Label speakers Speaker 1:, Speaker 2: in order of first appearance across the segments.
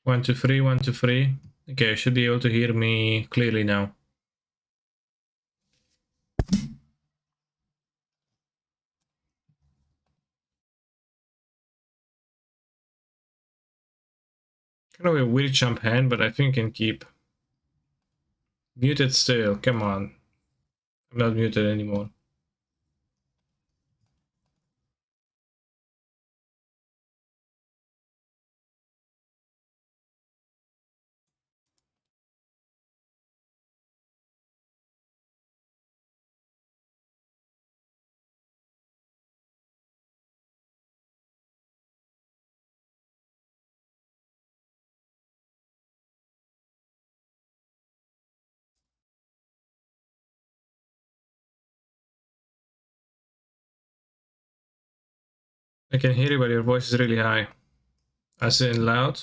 Speaker 1: 1, 2, 3, 1, 2, 3. Okay, I should be able to hear me clearly now. Kind of a weird jump hand, but I think I can keep. Muted still, come on. I'm not muted anymore. I can hear you, but your voice is really high. As in loud.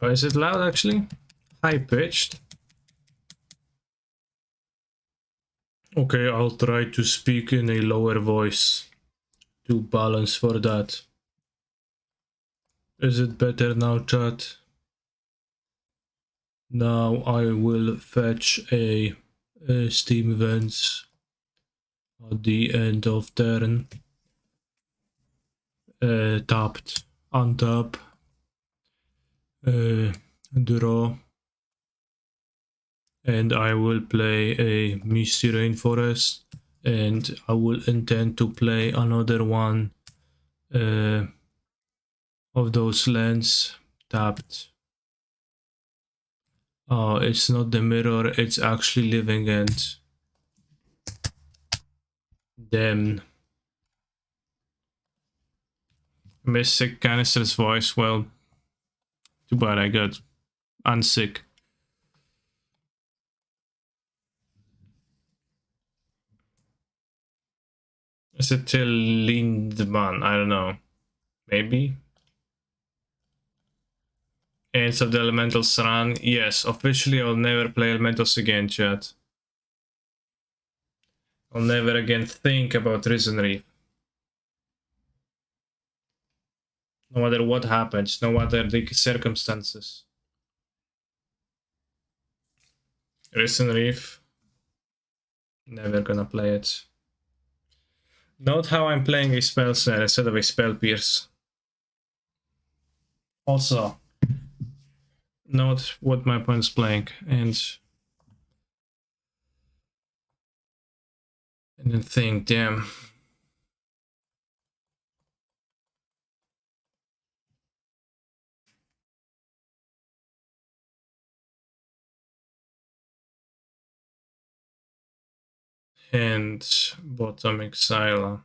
Speaker 1: Oh, is it loud actually? High pitched. Okay, I'll try to speak in a lower voice to balance for that. Is it better now, chat? Now I will fetch a Steam events at the end of turn. Tapped, untap, draw, and I will play a Misty Rainforest, and I will intend to play another one of those lands tapped. It's not the mirror, it's actually living end. Damn. Mystic Canister's voice, well, too bad I got unsick. Is it till Lindman? I don't know. Maybe? Ends of the Elementals run. Yes, officially I'll never play Elementals again, chat. I'll never again think about Risen Reef. No matter what happens, no matter the circumstances. Risen Reef. Never gonna play it. Note how I'm playing a Spell Snare instead of a Spell Pierce. Also, note what my opponent's playing and then think, damn. And bottom Exile.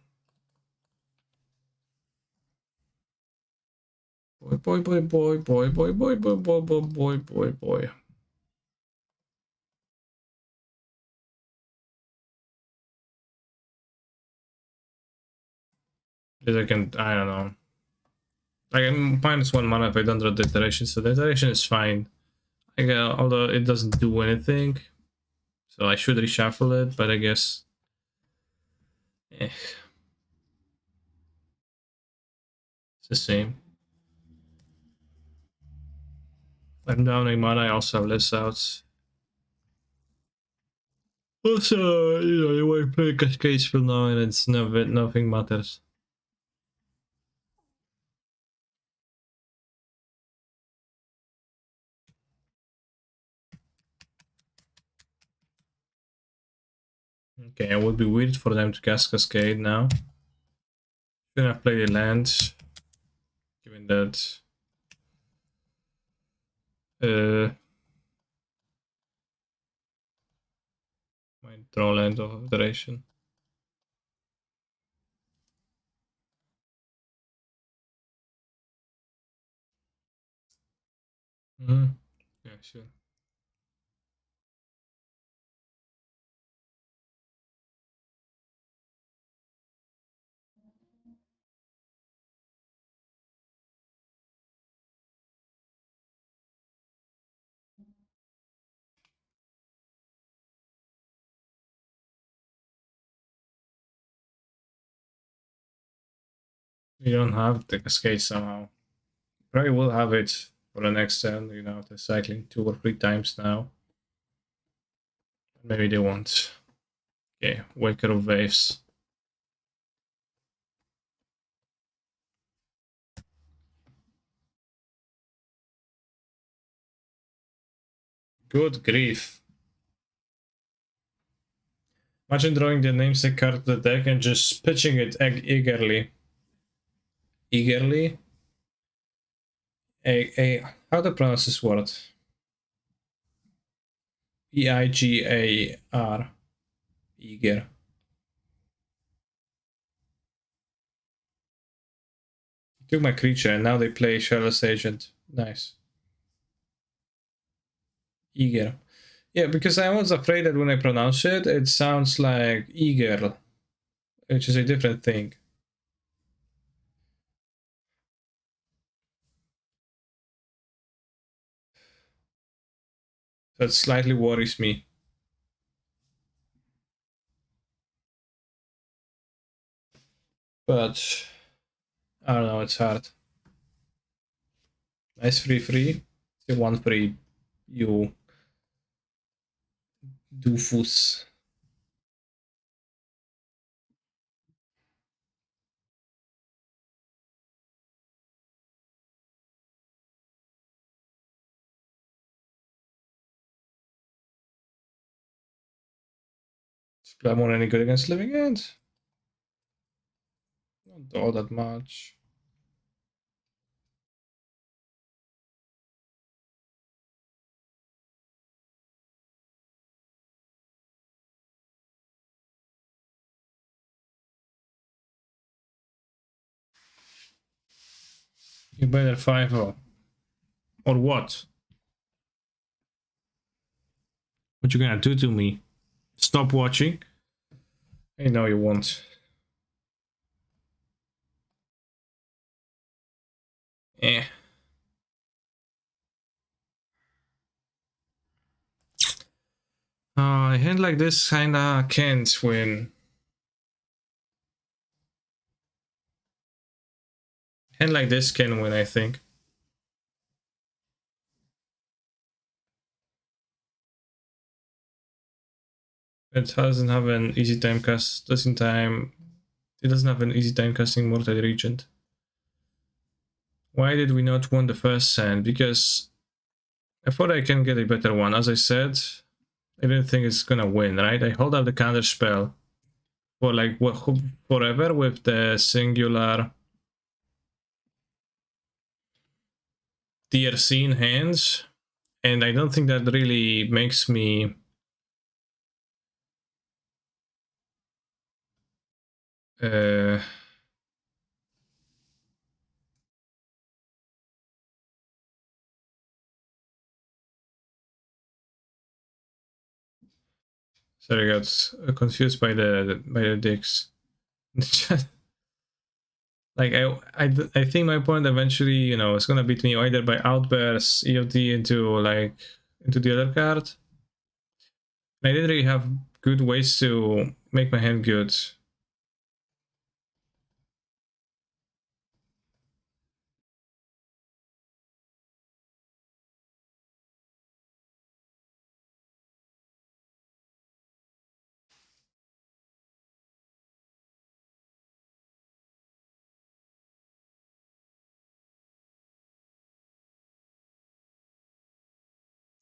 Speaker 1: Boy, boy, boy, boy, boy, boy, boy, boy, boy, boy, boy, boy. I can, I don't know. I can -1 mana if I don't draw Deterration, so Deterration is fine. Although it doesn't do anything. So I should reshuffle it, but I guess... It's the same. If I'm downing mana, I also have less outs. Also, you know, you want to play Cascade Spell now and it's nothing matters. Okay, it would be weird for them to cast Cascade now. Shouldn't have played a land, given that my draw land of duration. Yeah, sure. You don't have the cascade somehow. Probably will have it for the next turn, you know, they're cycling 2 or 3 times now. Maybe they won't. Okay, Waker of Waves. Good grief. Imagine drawing the namesake card of the deck and just pitching it eagerly. Eagerly? How to pronounce this word? E-I-G-A-R. Eager. Took my creature and now they play Shadowless Agent. Nice. Eager. Yeah, because I was afraid that when I pronounce it, it sounds like eager, which is a different thing. That slightly worries me. But I don't know, it's hard. Nice 3/3. It's a 1/3. You doofus. Is Glamour any good against Living End? Not all that much. You better 5-0. Or what? What you gonna do to me? Stop watching? I know you won't. Eh. A hand like this kinda can't win. Hand like this can win, I think. It doesn't have an easy time cast. It doesn't have an easy time casting Murktide Regent. Why did we not win the first hand? Because I thought I can get a better one. As I said, I didn't think it's gonna win, right? I hold up the counter spell for like forever with the singular DRC in hands, and I don't think that really makes me sorry, I got confused by the dicks. Like I think my point eventually, you know, is gonna beat me either by outburst EOD into the other card. I didn't really have good ways to make my hand good.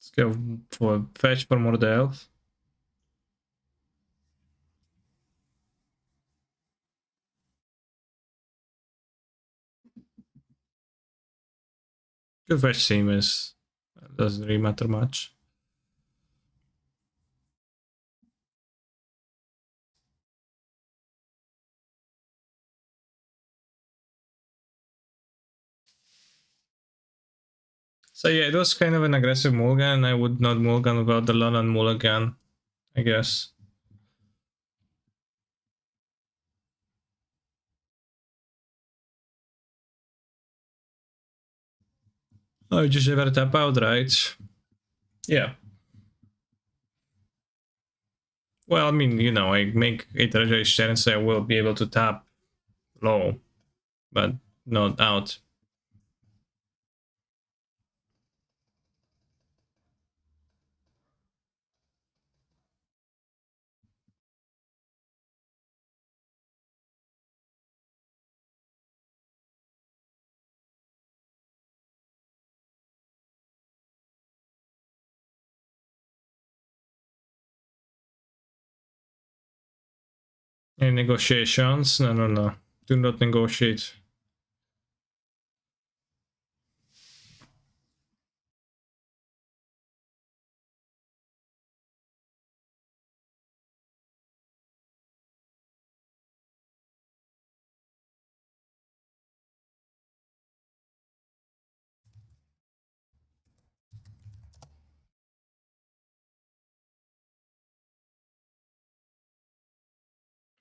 Speaker 1: Let's go for fetch for more health. Good fetch seems doesn't really matter much. So yeah, it was kind of an aggressive mulligan. I would not mulligan without the London mulligan, I guess. Oh, you just ever tap out, right? Yeah. Well, I mean, you know, I make a treasure share and say I will be able to tap low. but not out. Any negotiations? No, no, no. Do not negotiate.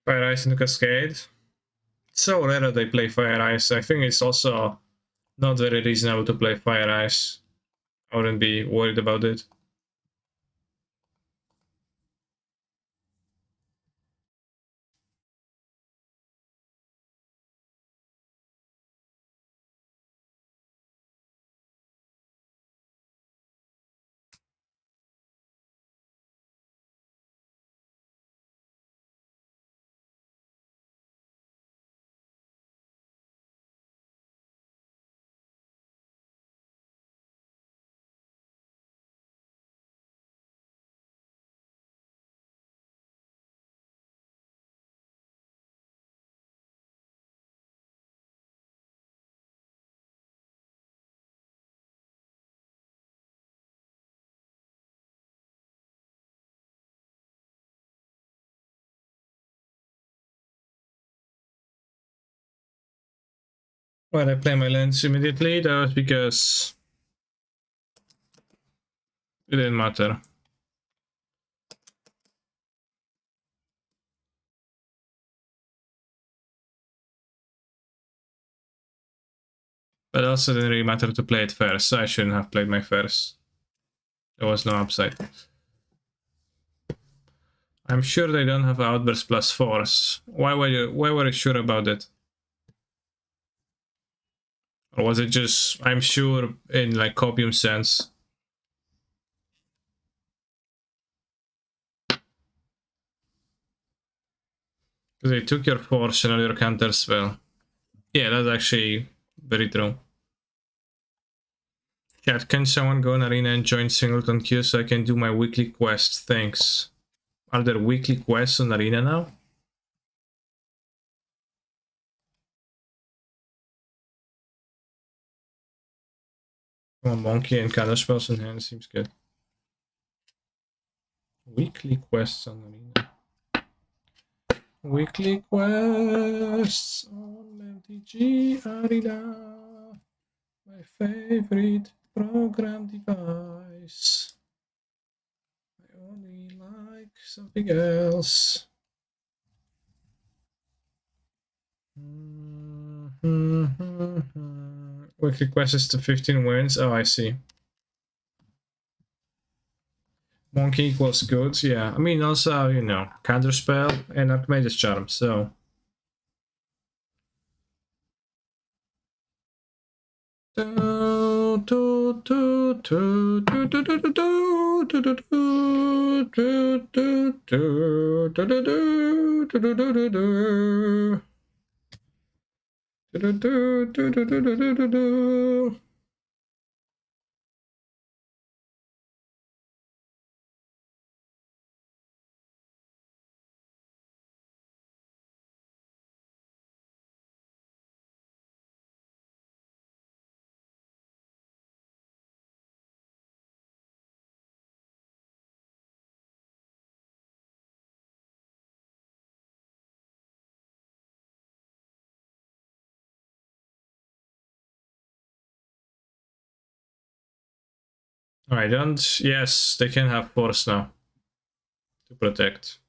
Speaker 1: Fire Ice into Cascade. It's so rare that they play Fire Ice. I think it's also not very reasonable to play Fire Ice. I wouldn't be worried about it. Well, I play my lands immediately. That was because it didn't matter. But also didn't really matter to play it first, so I shouldn't have played my first. There was no upside. I'm sure they don't have Outburst plus Force. Why were you sure about it? Or was it just I'm sure in like copium sense? Because they took your Force and all your counter spell. Yeah, that's actually very true. Chat, can someone go on Arena and join Singleton queue so I can do my weekly quest? Thanks. Are there weekly quests on Arena now? Come on, Monkey and counter spells in hand seems good. Weekly quests on Arena. Weekly quests on MTG Arena. My favorite program device. I only like something else. Weekly quest is to 15 wins. Oh, I see. Monkey equals good. Yeah, I mean, also, you know, Counterspell and Archmage's Charm, so. Alright, don't. Yes, they can have force now to protect.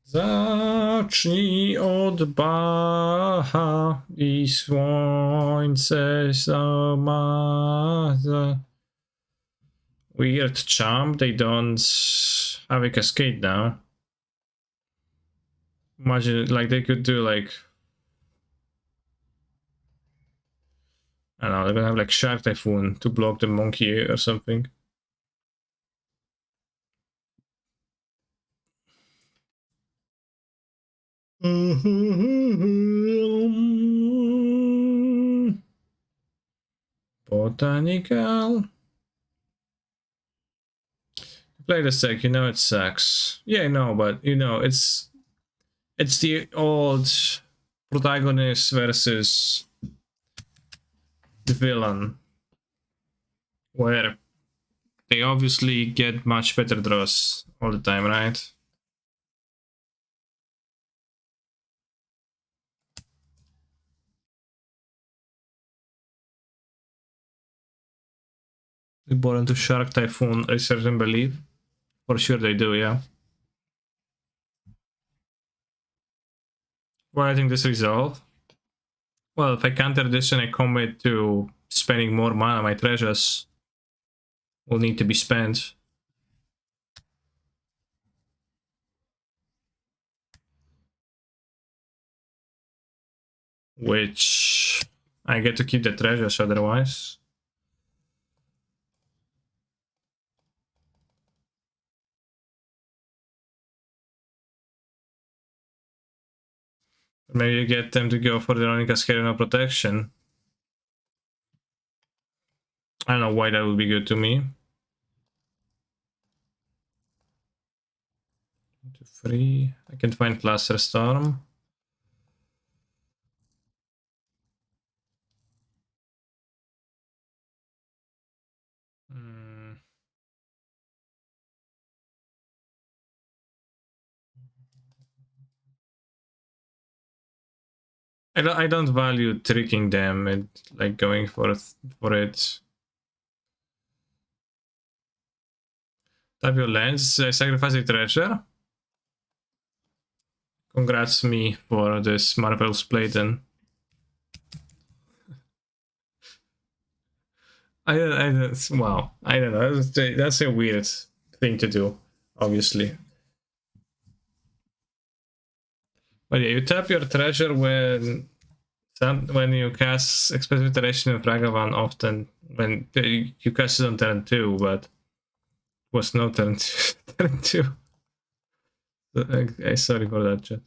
Speaker 1: Zacznij od Bacha I słońce zamaza. Weird charm, they don't have a cascade now. Imagine, like, they could do, like, I don't know, they're gonna have, like, Shark Typhoon to block the monkey or something. Botanical. Play the deck, you know it sucks. Yeah, I know, but you know it's the old protagonist versus the villain, where they obviously get much better draws all the time, right? They bought into Shark Typhoon, Research and Believe. For sure they do, yeah. Well, I think this resolve. Well, if I counter this and I commit to spending more mana, my treasures will need to be spent. Which I get to keep the treasures otherwise. Maybe you get them to go for the Veronica Scale protection. I don't know why that would be good to me. 1, 2, 3. I can find Cluster Storm. I don't value tricking them and like going for it. Tap your lands, sacrifice a treasure. Congrats me for this Marvel's play then. Wow, I don't know. That's a weird thing to do, obviously. But yeah, you tap your treasure when you cast Expressive Iteration of Ragavan. Often when you cast it on turn 2, but was no turn 2. Turn 2. Sorry for that, chat.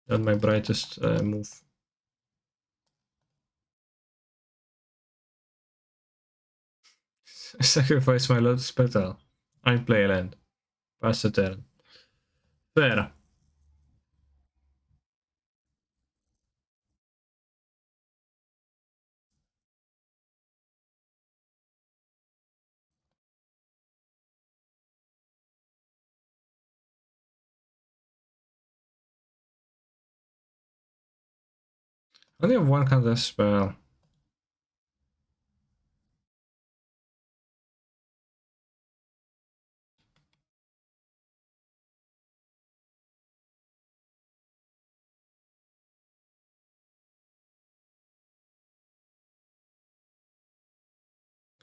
Speaker 1: Not my brightest move. I sacrifice my Lotus Petal. I play a land. Pass the turn. Fair. I only have one counter spell.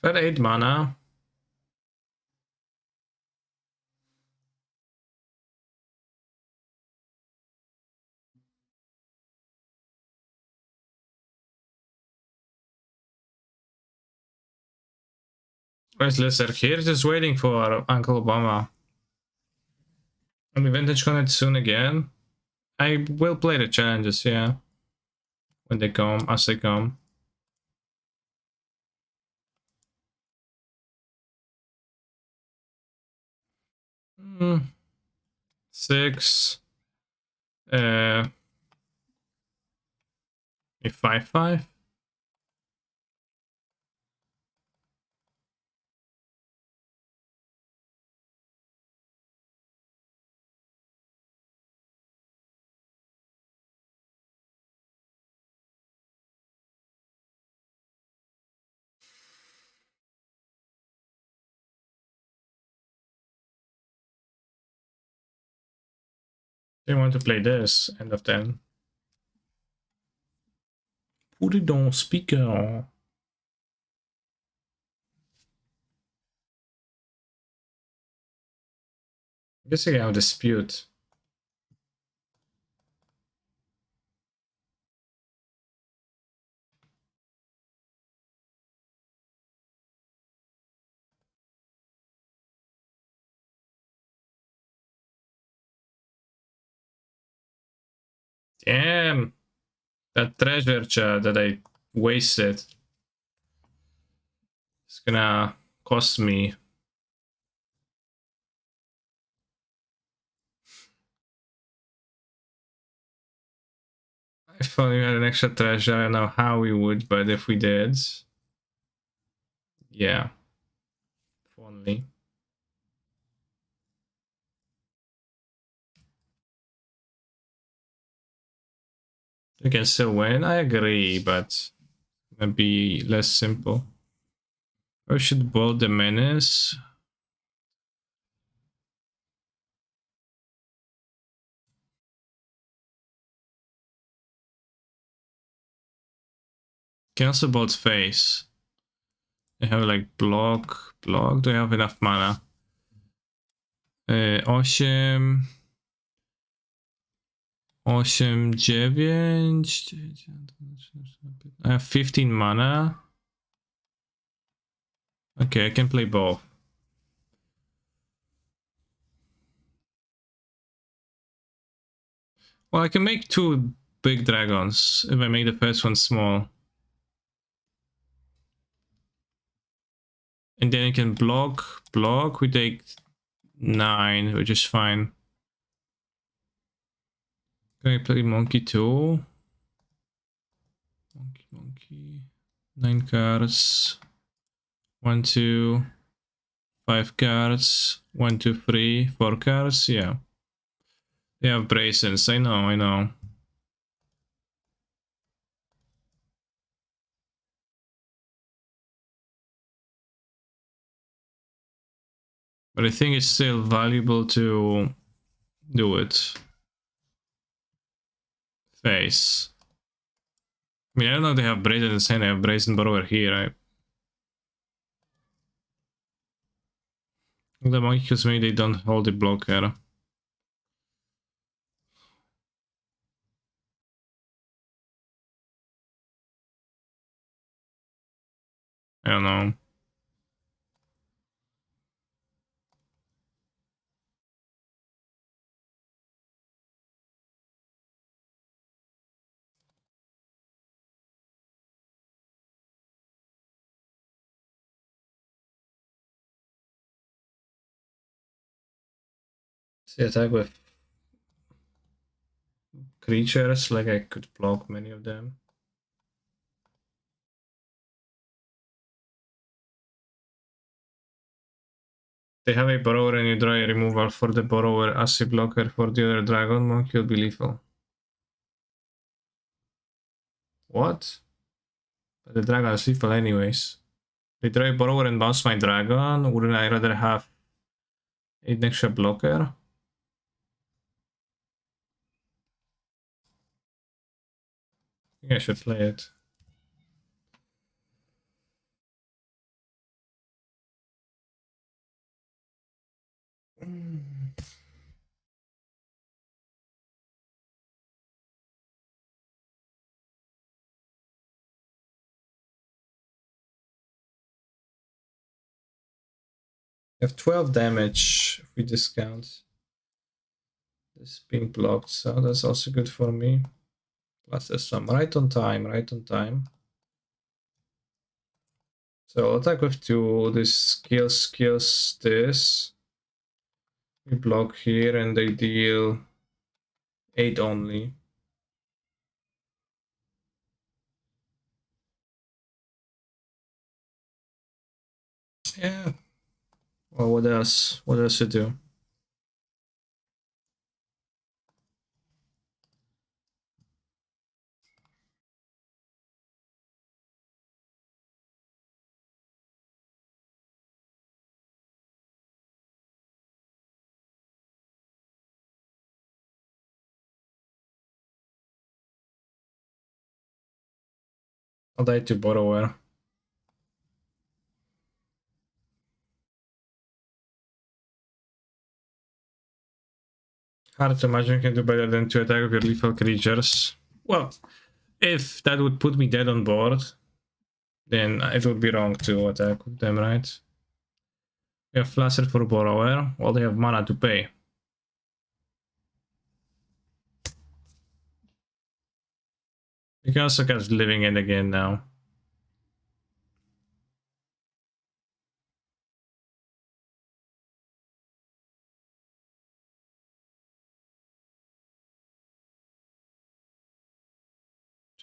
Speaker 1: Got 8 mana. Where's Lizard? Here, just waiting for Uncle Obama. And the Vintage Connect soon again. I will play the challenges, yeah. When they come, as they come. Mm. 6. A 5/5. They want to play this, end of turn. Put it on speaker. I guess I can have a dispute. Damn! That treasure chest that I wasted. It's gonna cost me. If only we had an extra treasure, I don't know how we would, but if we did, yeah. If only. We can still win, I agree, but maybe less simple. Or should bolt the menace. Can also bolt face. I have like block. Do I have enough mana? 8, 8, 9. I have 15 mana. Okay, I can play both. Well, I can make 2 big dragons if I make the first one small. And then I can block. We take 9, which is fine. Can I play monkey too? Monkey. 9 cards. 1, 2. 5 cards. 1, 2, 3. 4 cards. Yeah. They have braces. I know. But I think it's still valuable to do it. Face. I mean, I don't know if they have brazen in the hand. I have brazen borrower here. The monkey, because maybe they don't hold the blocker. I don't know. See, attack with creatures, like I could block many of them. They have a borrower and you draw a removal for the borrower as a blocker for the other dragon, monkey will be lethal. What? But the dragon is lethal anyways. They draw a borrower and bounce my dragon. Wouldn't I rather have an extra blocker? I think I should play it. I have 12 damage if we discount this being blocked, so that's also good for me. Plus there's some right on time. So I'll attack with 2, this skills this. We block here and they deal 8 only. Yeah. Well, what else? What else to do? I'll die to borrower. Hard to imagine you can do better than to attack with your lethal creatures. Well, if that would put me dead on board, then it would be wrong to attack with them, right? We have Flaccid for Borrower. Well, they have mana to pay. You can also cast Living End again now.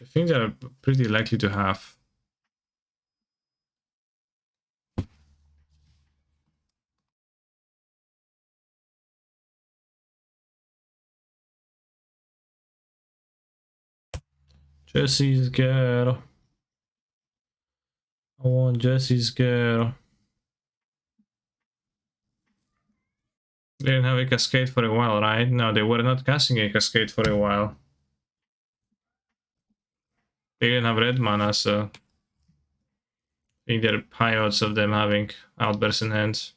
Speaker 1: I think they're pretty likely to have. Jesse's girl. I want Jesse's girl. They didn't have a Cascade for a while, right? No, they were not casting a Cascade for a while. They didn't have red mana, so I think there are high odds of them having Outburst in hand.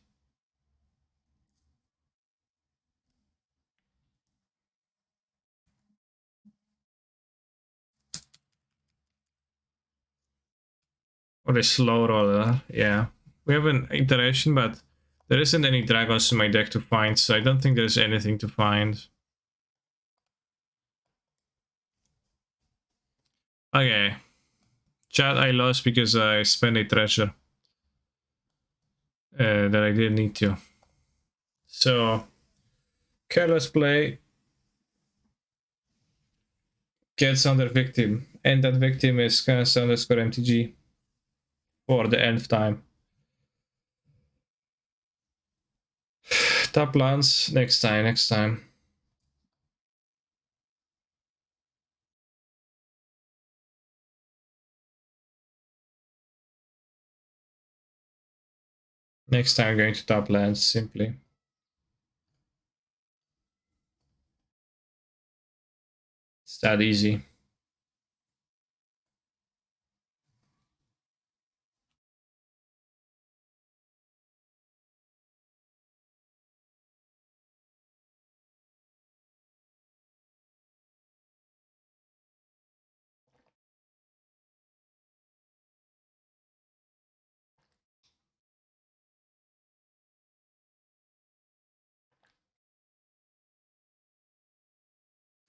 Speaker 1: Or a slow roller, yeah. We have an iteration, but there isn't any dragons in my deck to find, so I don't think there's anything to find. Okay. Chat, I lost because I spent a treasure that I didn't need to. So, careless play gets under victim, and that victim is cast underscore MTG for the nth time. Top lands next time. Next time I'm going to top lands simply. It's that easy.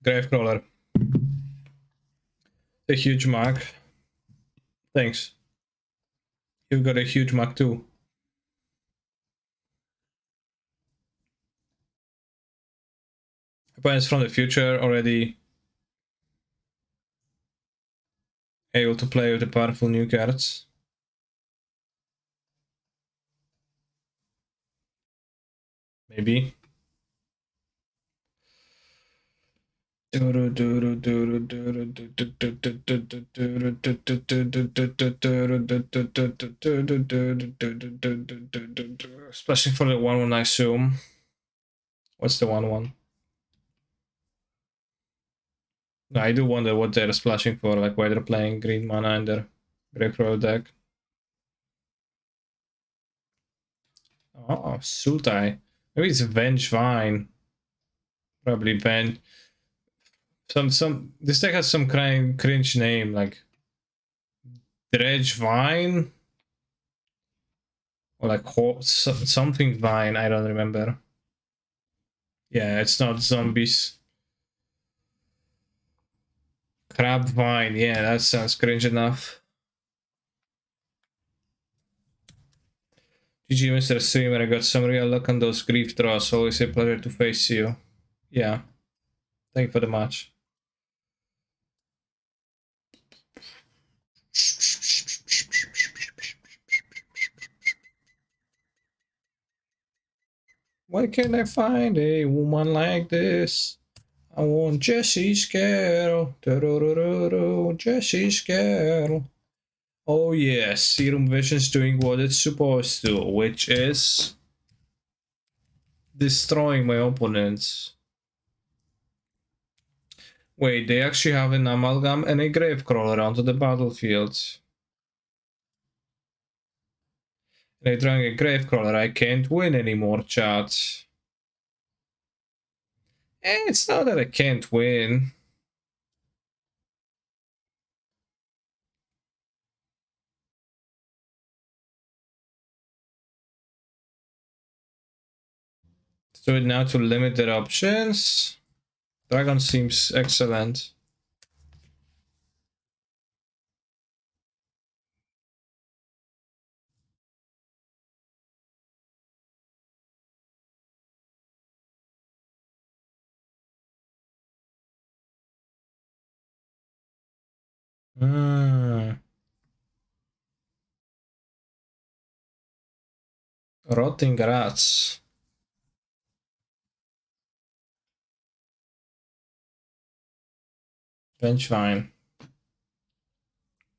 Speaker 1: Gravecrawler. A huge mark. Thanks. You've got a huge mark too. Opponents from the future already able to play with the powerful new cards. Maybe. Splashing for the 1-1, I assume. What's the 1-1? No, I do wonder what they're splashing for, like why they're playing green mana in their Greycrow deck. Oh, Sultai. Maybe it's Vengevine. Probably Venge. This deck has some cringe name, like Dredgevine? Or like something Vine, I don't remember. Yeah, it's not zombies. Crab Vine, yeah, that sounds cringe enough. GG, Mr. Streamer, I got some real luck on those grief draws. Always a pleasure to face you. Yeah, thank you for the match. Why can't I find a woman like this? I want Jesse's girl. Jesse's girl. Oh yes, Serum Vision's doing what it's supposed to, which is destroying my opponents. Wait, they actually have an Amalgam and a Gravecrawler onto the battlefield. And they're drawing a Gravecrawler, I can't win anymore, chat. It's not that I can't win. So now to limited options. Dragon seems excellent. Rotting rats. Bench fine.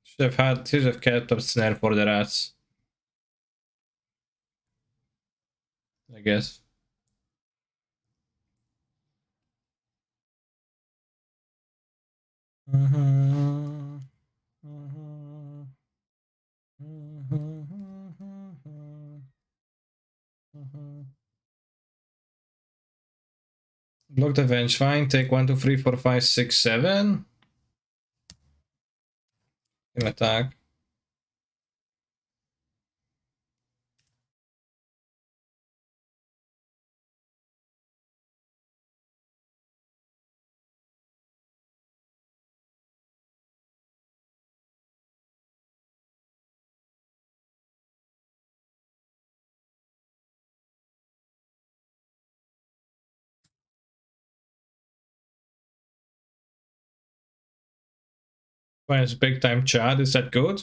Speaker 1: Should have kept up snare for the rats. I guess. Block the bench fine. Take 1, 2, 3, 4, 5, 6, 7. Can attack. Finds big time Chad. Is that good?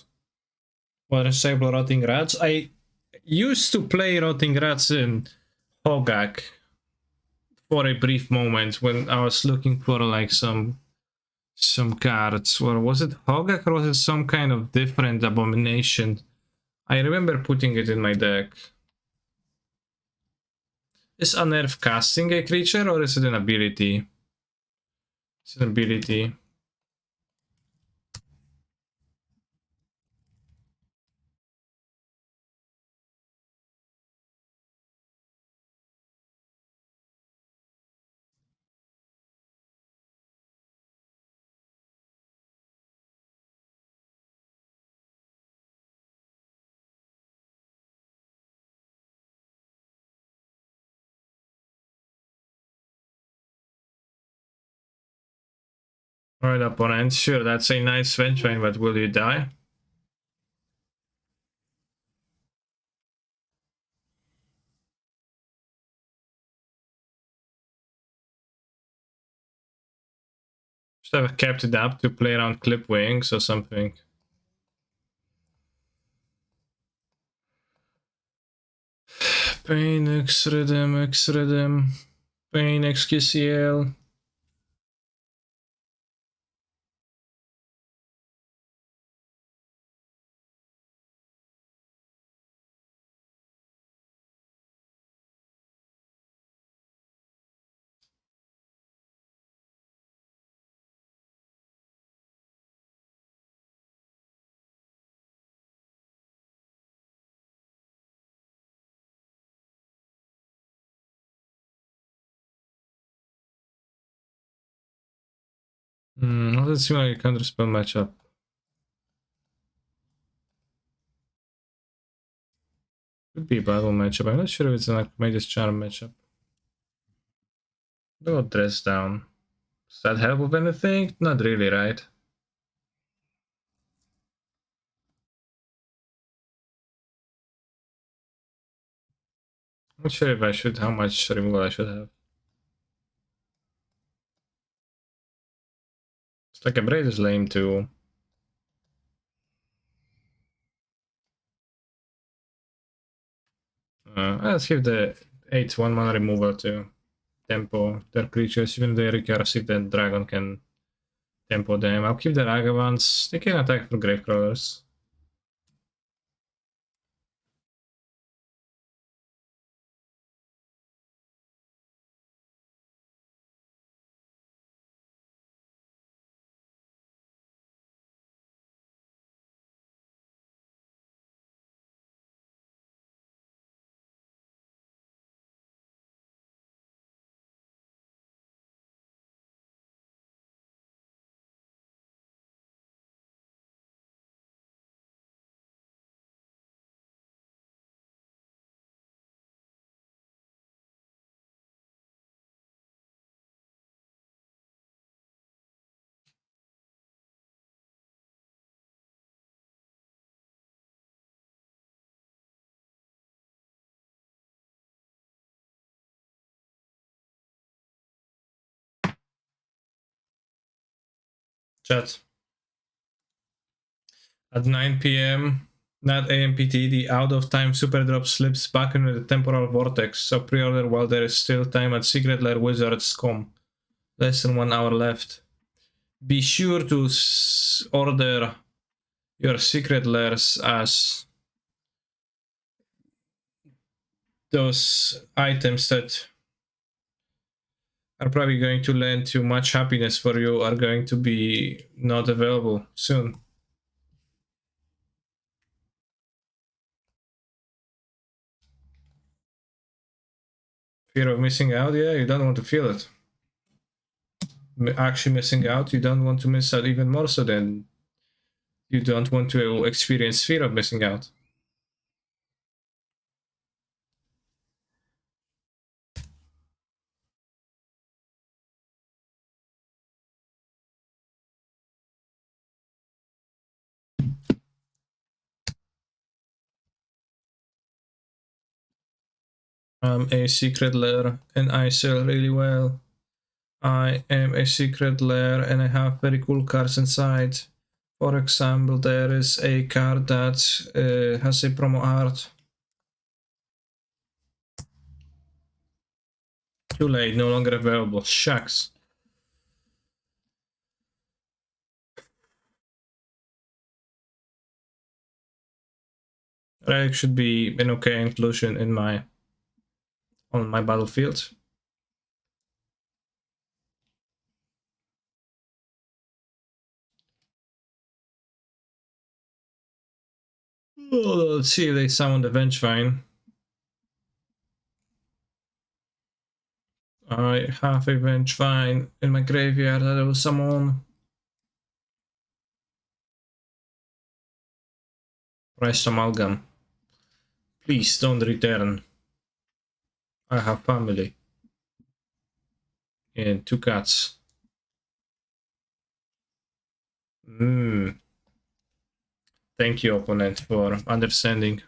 Speaker 1: Well, disable rotting rats. I used to play rotting rats in Hogak for a brief moment when I was looking for like some cards. Or was it Hogak or was it some kind of different abomination? I remember putting it in my deck. Is Unnerve casting a creature or is it an ability? It's an ability. Alright, opponent. Sure, that's a nice Vengevine, but will you die? Should have kept it up to play around Clip Wings or something. Pain, X-Rhythm. Pain, XQCL. Doesn't seem like a counterspell matchup. Could be a battle matchup. I'm not sure if it's an Archimedes Charm matchup. Go dress down. Does that help with anything? Not really, right? I'm not sure if I should, how much removal I should have. It's like a braid is lame too. Let's give the 8-1 mana removal to tempo their creatures, even though they're recursive, then dragon can tempo them. I'll keep the Ragavans. They can attack for Gravecrawlers. Chat. At 9 p.m. Not AMPT, the out of time super drop slips back into the temporal vortex, so pre-order while there is still time at secretlairwizards.com. Less than 1 hour left. Be sure to order your secret lairs as those items that are probably going to lend to much happiness for you are going to be not available soon. Fear of missing out? Yeah, you don't want to feel it. Actually missing out, you don't want to miss out even more so than you don't want to experience fear of missing out. I'm a secret lair and I sell really well. I am a secret lair and I have very cool cards inside. For example, there is a card that has a promo art. Too late, no longer available. Shucks. Relic should be an okay inclusion in on my battlefield. Oh, let's see if they summon the Vengevine. I have a Vengevine in my graveyard that I will summon. Rest Amalgam. Please don't return. I have family. And 2 cats. Thank you, opponent, for understanding.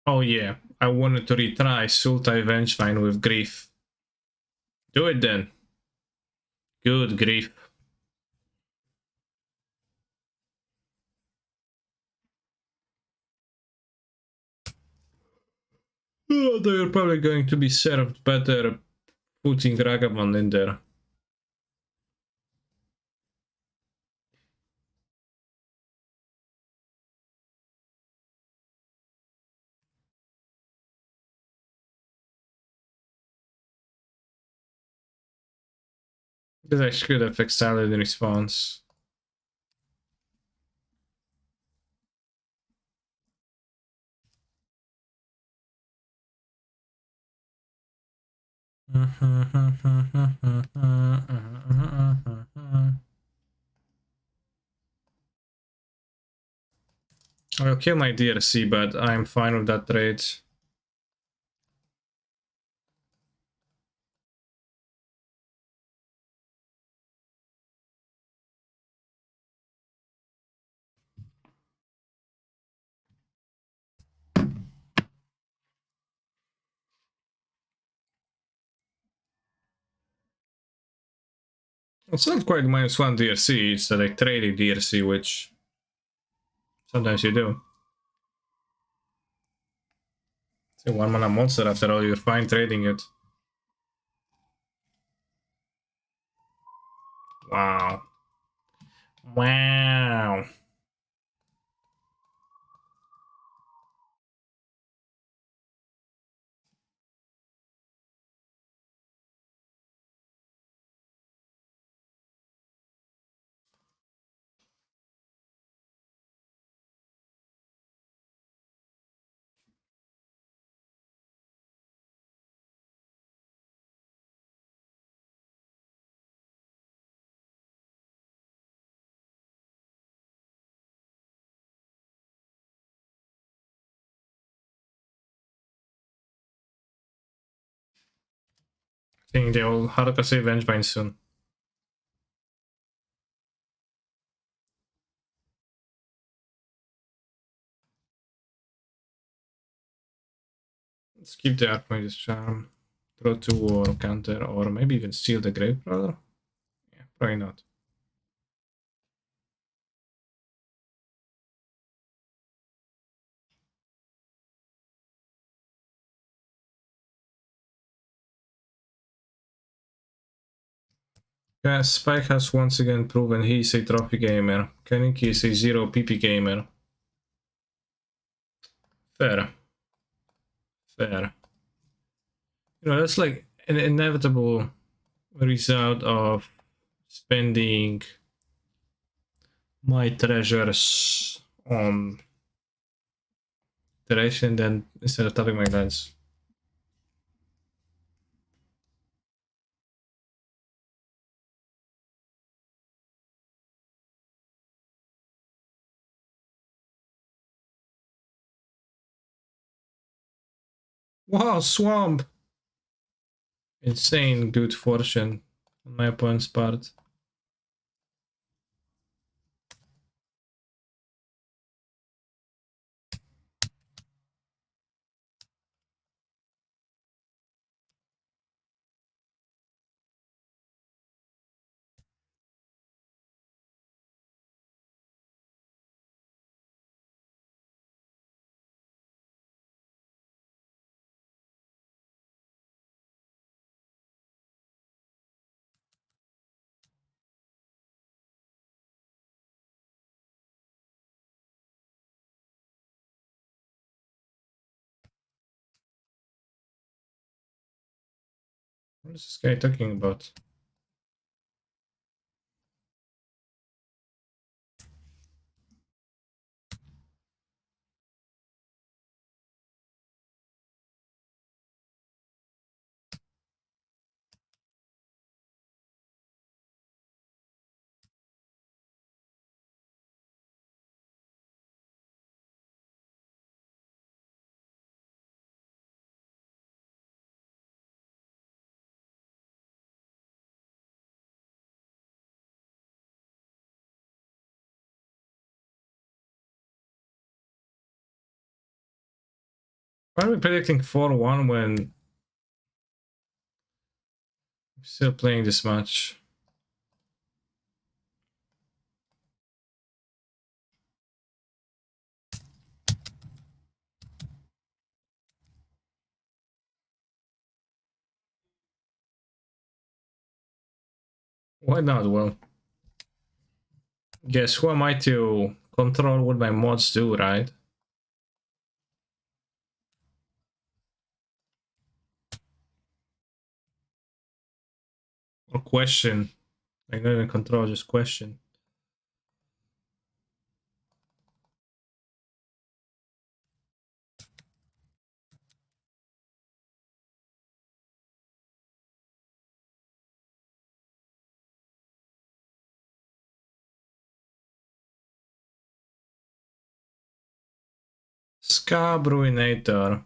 Speaker 1: Oh yeah, I wanted to retry Sultai Vengevine with Grief. Do it then. Good grief. Oh, they're probably going to be served better putting Ragavan in there. This actually could affect Salad in response. I'll kill my DRC, but I'm fine with that trade. It's not quite -1 DRC, it's that I traded DRC, which sometimes you do. It's a 1-mana monster after all, you're fine trading it. Wow. Wow. think they will Haruka Vengevine soon. Let's keep the Archmage's Charm. Draw 2 or counter, or maybe even steal the Grave Brother. Yeah, probably not. Yeah, Spike has once again proven he's a trophy gamer. Kaneki is a 0 PP gamer. Fair. Fair. You know, that's like an inevitable result of spending my treasures on duration then instead of tapping my lands. Wow, Swamp! Insane good fortune on my opponent's part. What is this guy talking about? Why are we predicting 4-1 when I'm still playing this match? Why not? Well, guess who am I to control what my mods do, right? Or question. Like, not even control, just question. Scab Ruinator.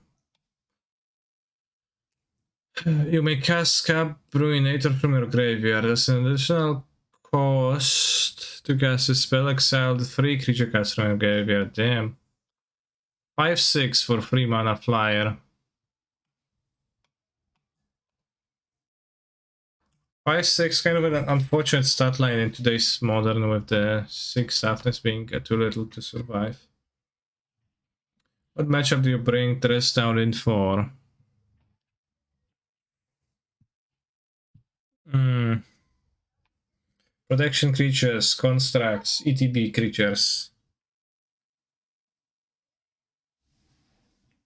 Speaker 1: You may cast Scab Ruinator from your graveyard. That's an additional cost to cast a spell. Exile the 3 creature cast from your graveyard. Damn. 5-6 for 3 mana flyer. 5-6, kind of an unfortunate stat line in today's modern with the 6 toughness being too little to survive. What matchup do you bring Tres down in for? Protection creatures, constructs, ETB creatures.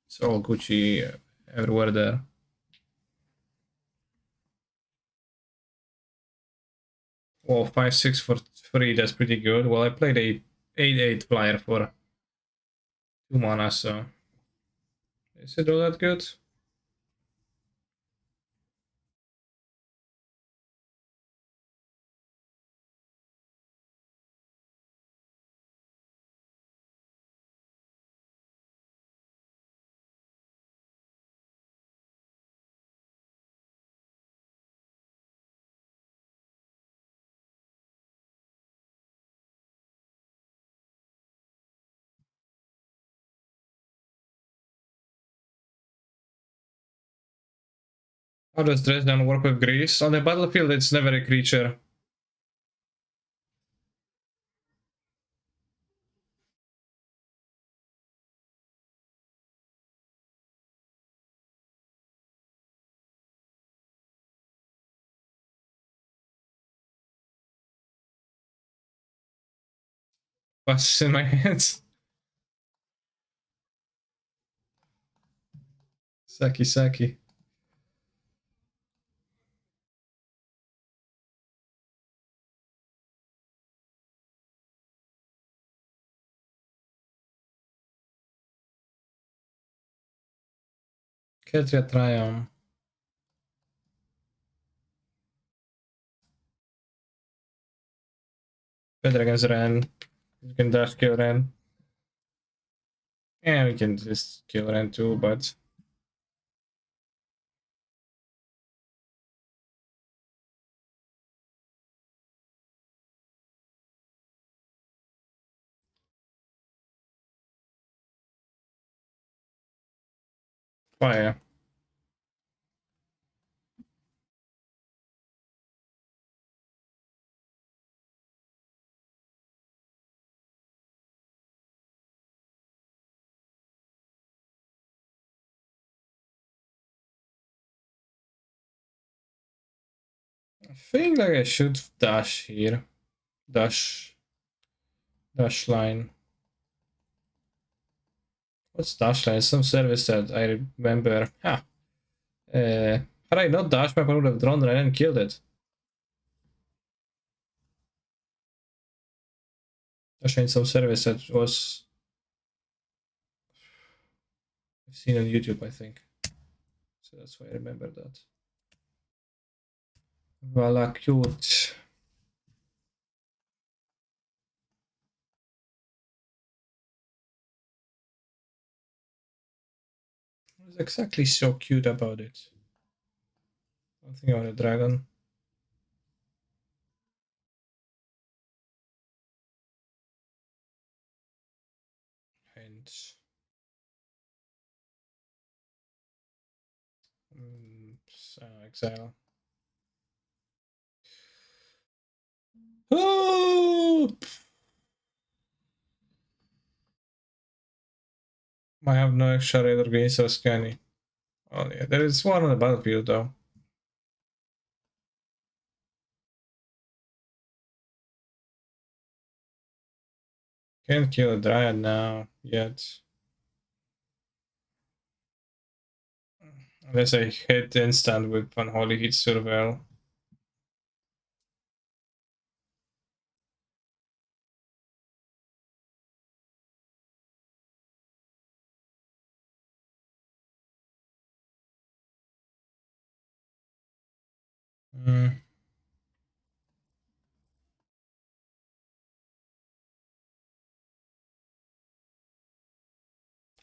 Speaker 1: It's all Gucci everywhere there. Well, 5-6 for 3, that's pretty good. Well, I played a 8-8 flyer for 2 mana, so is it all that good? How does Dresden work with Greece? On the battlefield, it's never a creature. What's in my hands? Saki Saki. Ketria Triumph. Better against Ren. You can dash kill Ren. Yeah, we can just kill Ren too, but fire. I think like I should dash here. Dash line. What's dash line? Some service that I remember. Ha. Had I not dash map, I would have drawn Ren and killed it. Dash line, some service that was I've seen on YouTube, I think. So that's why I remember that. Valakut. What is exactly so cute about it? I think I want a dragon. And exile. Oh! I have no extra radar gain, so scanny. Oh yeah, there is one on the battlefield though. Can't kill a Dryad now yet. Unless I hit instant with Unholy Heat Surveil.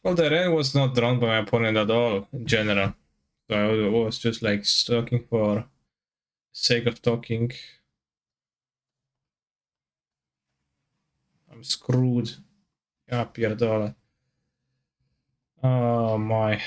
Speaker 1: Well, the red was not drawn by my opponent at all, in general. So I was just like talking for sake of talking. I'm screwed. Ah, pierdolę. Oh my.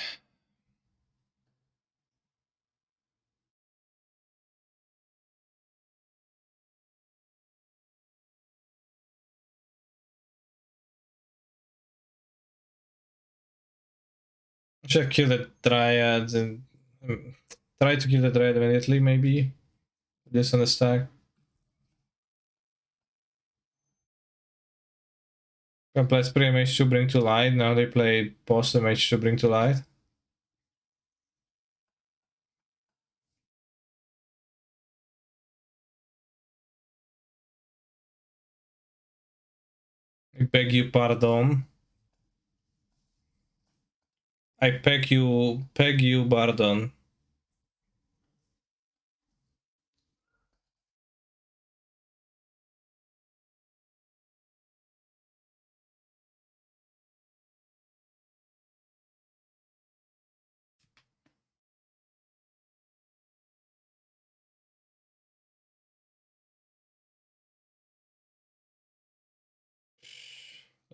Speaker 1: Should kill the Dryad and try to kill the Dryad immediately, maybe. This on the stack. Can play Spray Mage to bring to light. Now they play Poster Mage to bring to light. I beg you pardon. I peg you pardon.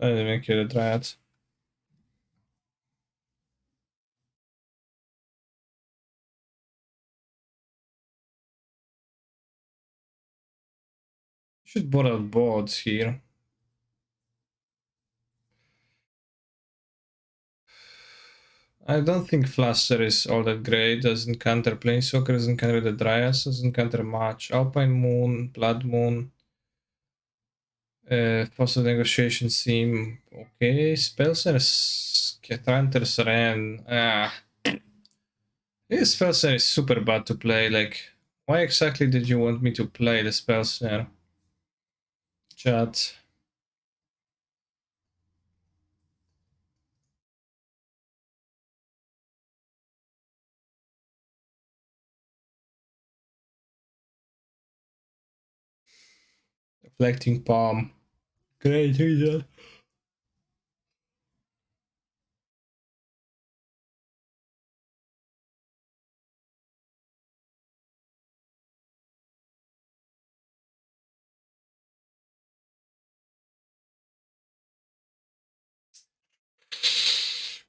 Speaker 1: I didn't make you the Dryad. Should board out boards here. I don't think Fluster is all that great. Doesn't counter Planeswalker, doesn't counter the Dryas, doesn't counter much. Alpine Moon, Blood Moon, Fossil Negotiation seem okay. Spellsers, Catranters, Ren. This Spellsner is super bad to play. Like, why exactly did you want me to play the Spellsner? Chat. Reflecting Palm. Great reason.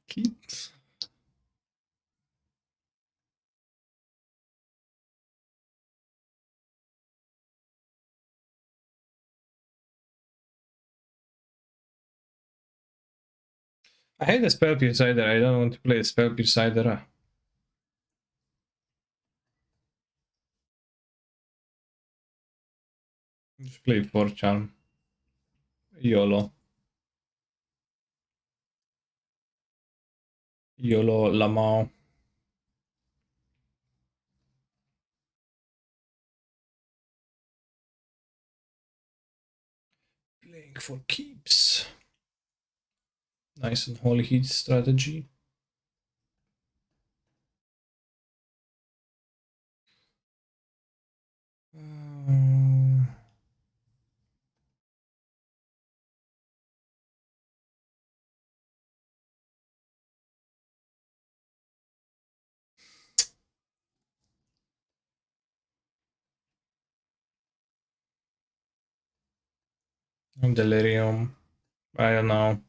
Speaker 1: Keeps. I hate the Spell Pierce either. I don't want to play the Spell Pierce either. Just play 4 Charm. YOLO. YOLO Lamau. Playing for keeps. Nice and holy heat strategy. Delirium. I don't know.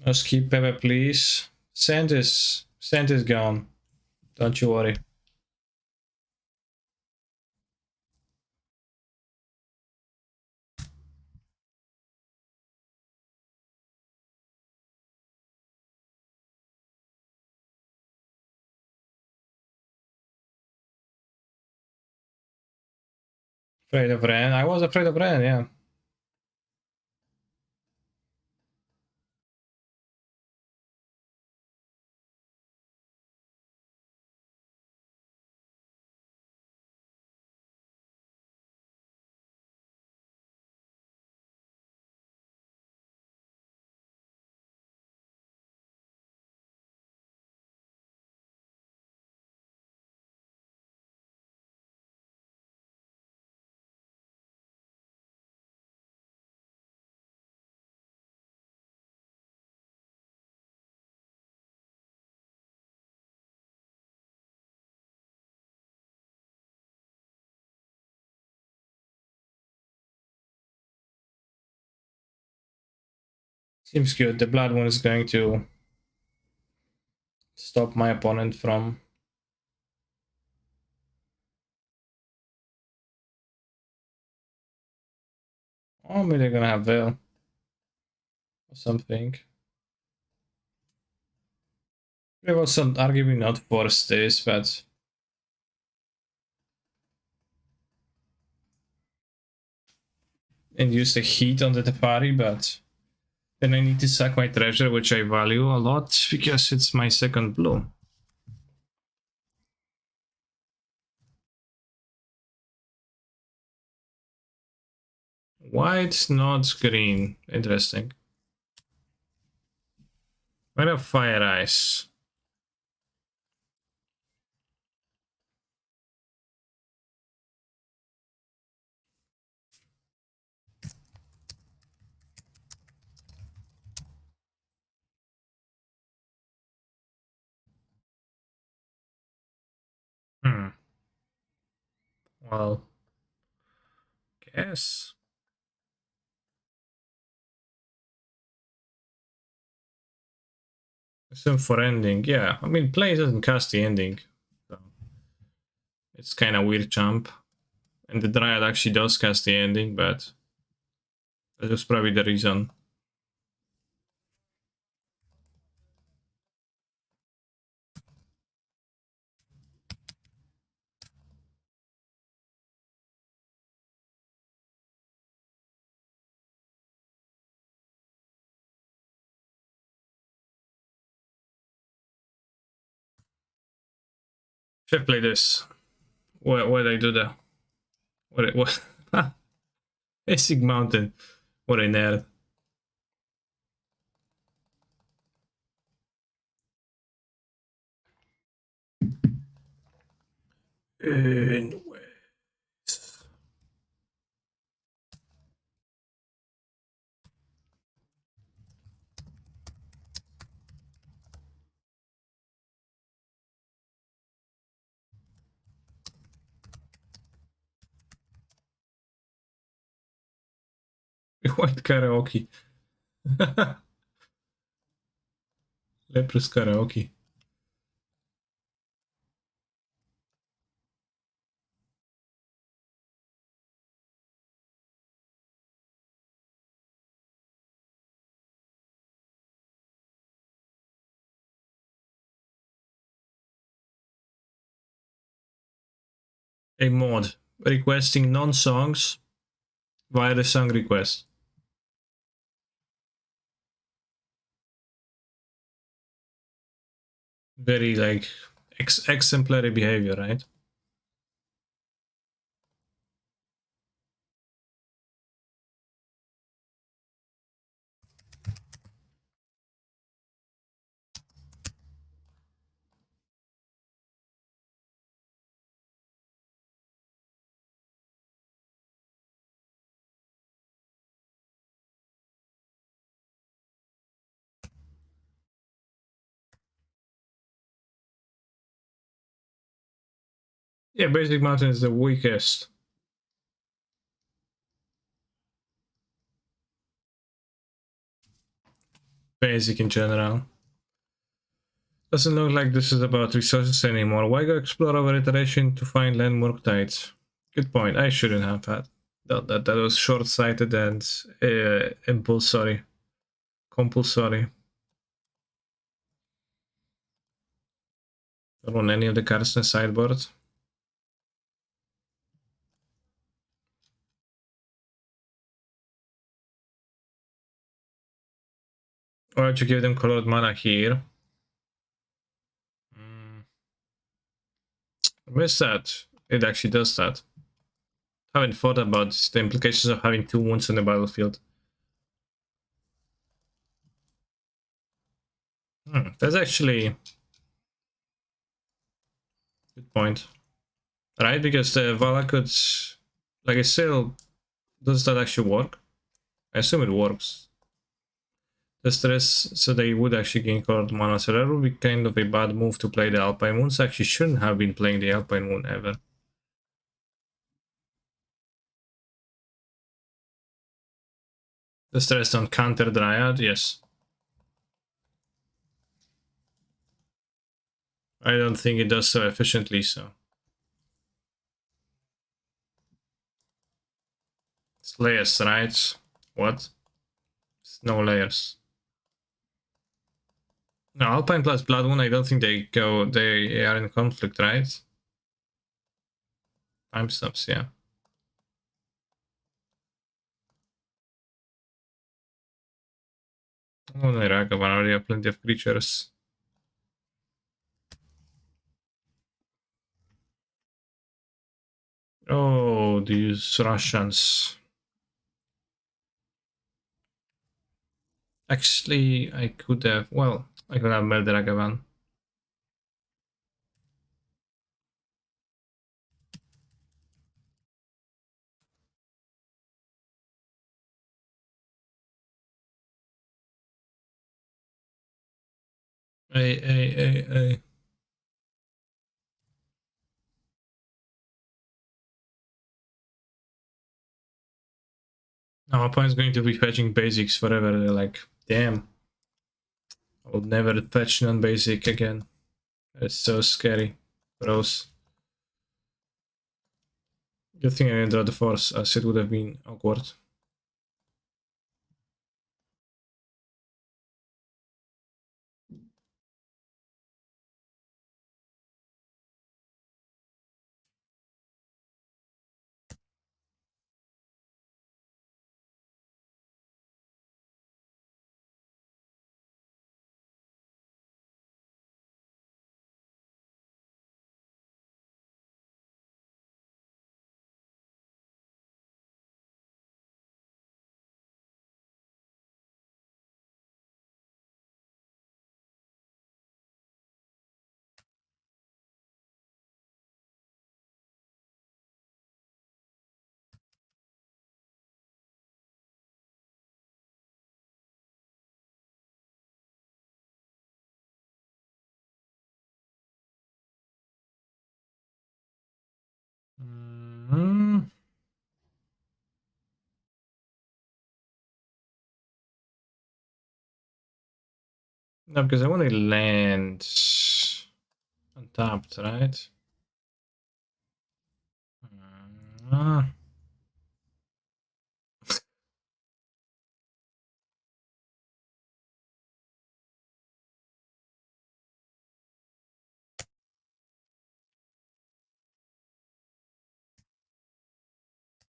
Speaker 1: Let's keep Pepe, please. Sand is gone. Don't you worry. Afraid of Ren. I was afraid of Ren, yeah. Seems good. The Blood Moon is going to stop my opponent from... Oh, maybe they're gonna have Veil. Or something. They was arguably not force this, but... Induce the heat on the Teferi, but... Then I need to sack my treasure, which I value a lot, because it's my second blue. White, not green. Interesting. What a Fire Ice. Well, guess. Assume for ending, yeah. I mean, play doesn't cast the ending. So it's kind of weird jump. And the Dryad actually does cast the ending, but that was probably the reason. Should I play this? What did I do there? What? Basic Mountain. What a nerd. Anyways. White karaoke. Leprous karaoke. A mod requesting non-songs via the song request. Very like exemplary behavior, right? Yeah, Basic Mountain is the weakest. Basic in general. Doesn't look like this is about resources anymore. Why go explore over iteration to find land Murktides? Good point. I shouldn't have had. That was short-sighted and impulsory. Compulsory. Don't want any of the cards in the sideboard. Why would you give them colored mana here? I missed that. It actually does that. Haven't thought about the implications of having 2 wounds on the battlefield. That's actually good point. Right, because the Vala could, like, it still, does that actually work? I assume it works. The stress, so they would actually gain colored mana, so that would be kind of a bad move to play the Alpine Moons. Actually shouldn't have been playing the Alpine Moon ever. The stress on counter Dryad, yes. I don't think it does so efficiently, so. It's layers, right? What? It's no layers. No, Alpine plus Blood Moon, I don't think they are in conflict, right? Timestamps, yeah. Oh, no, Ragavan, I already have plenty of creatures. Oh, these Russians. Actually, I could have, well, I could have murdered Ragavan. Hey. Now, my opponent's going to be fetching basics forever. They're like, damn. I will never fetch non-basic again. It's so scary. Gross. Good thing I didn't draw the force, as it would have been awkward. Mm-hmm. No, because I want to land untapped, right? Mm.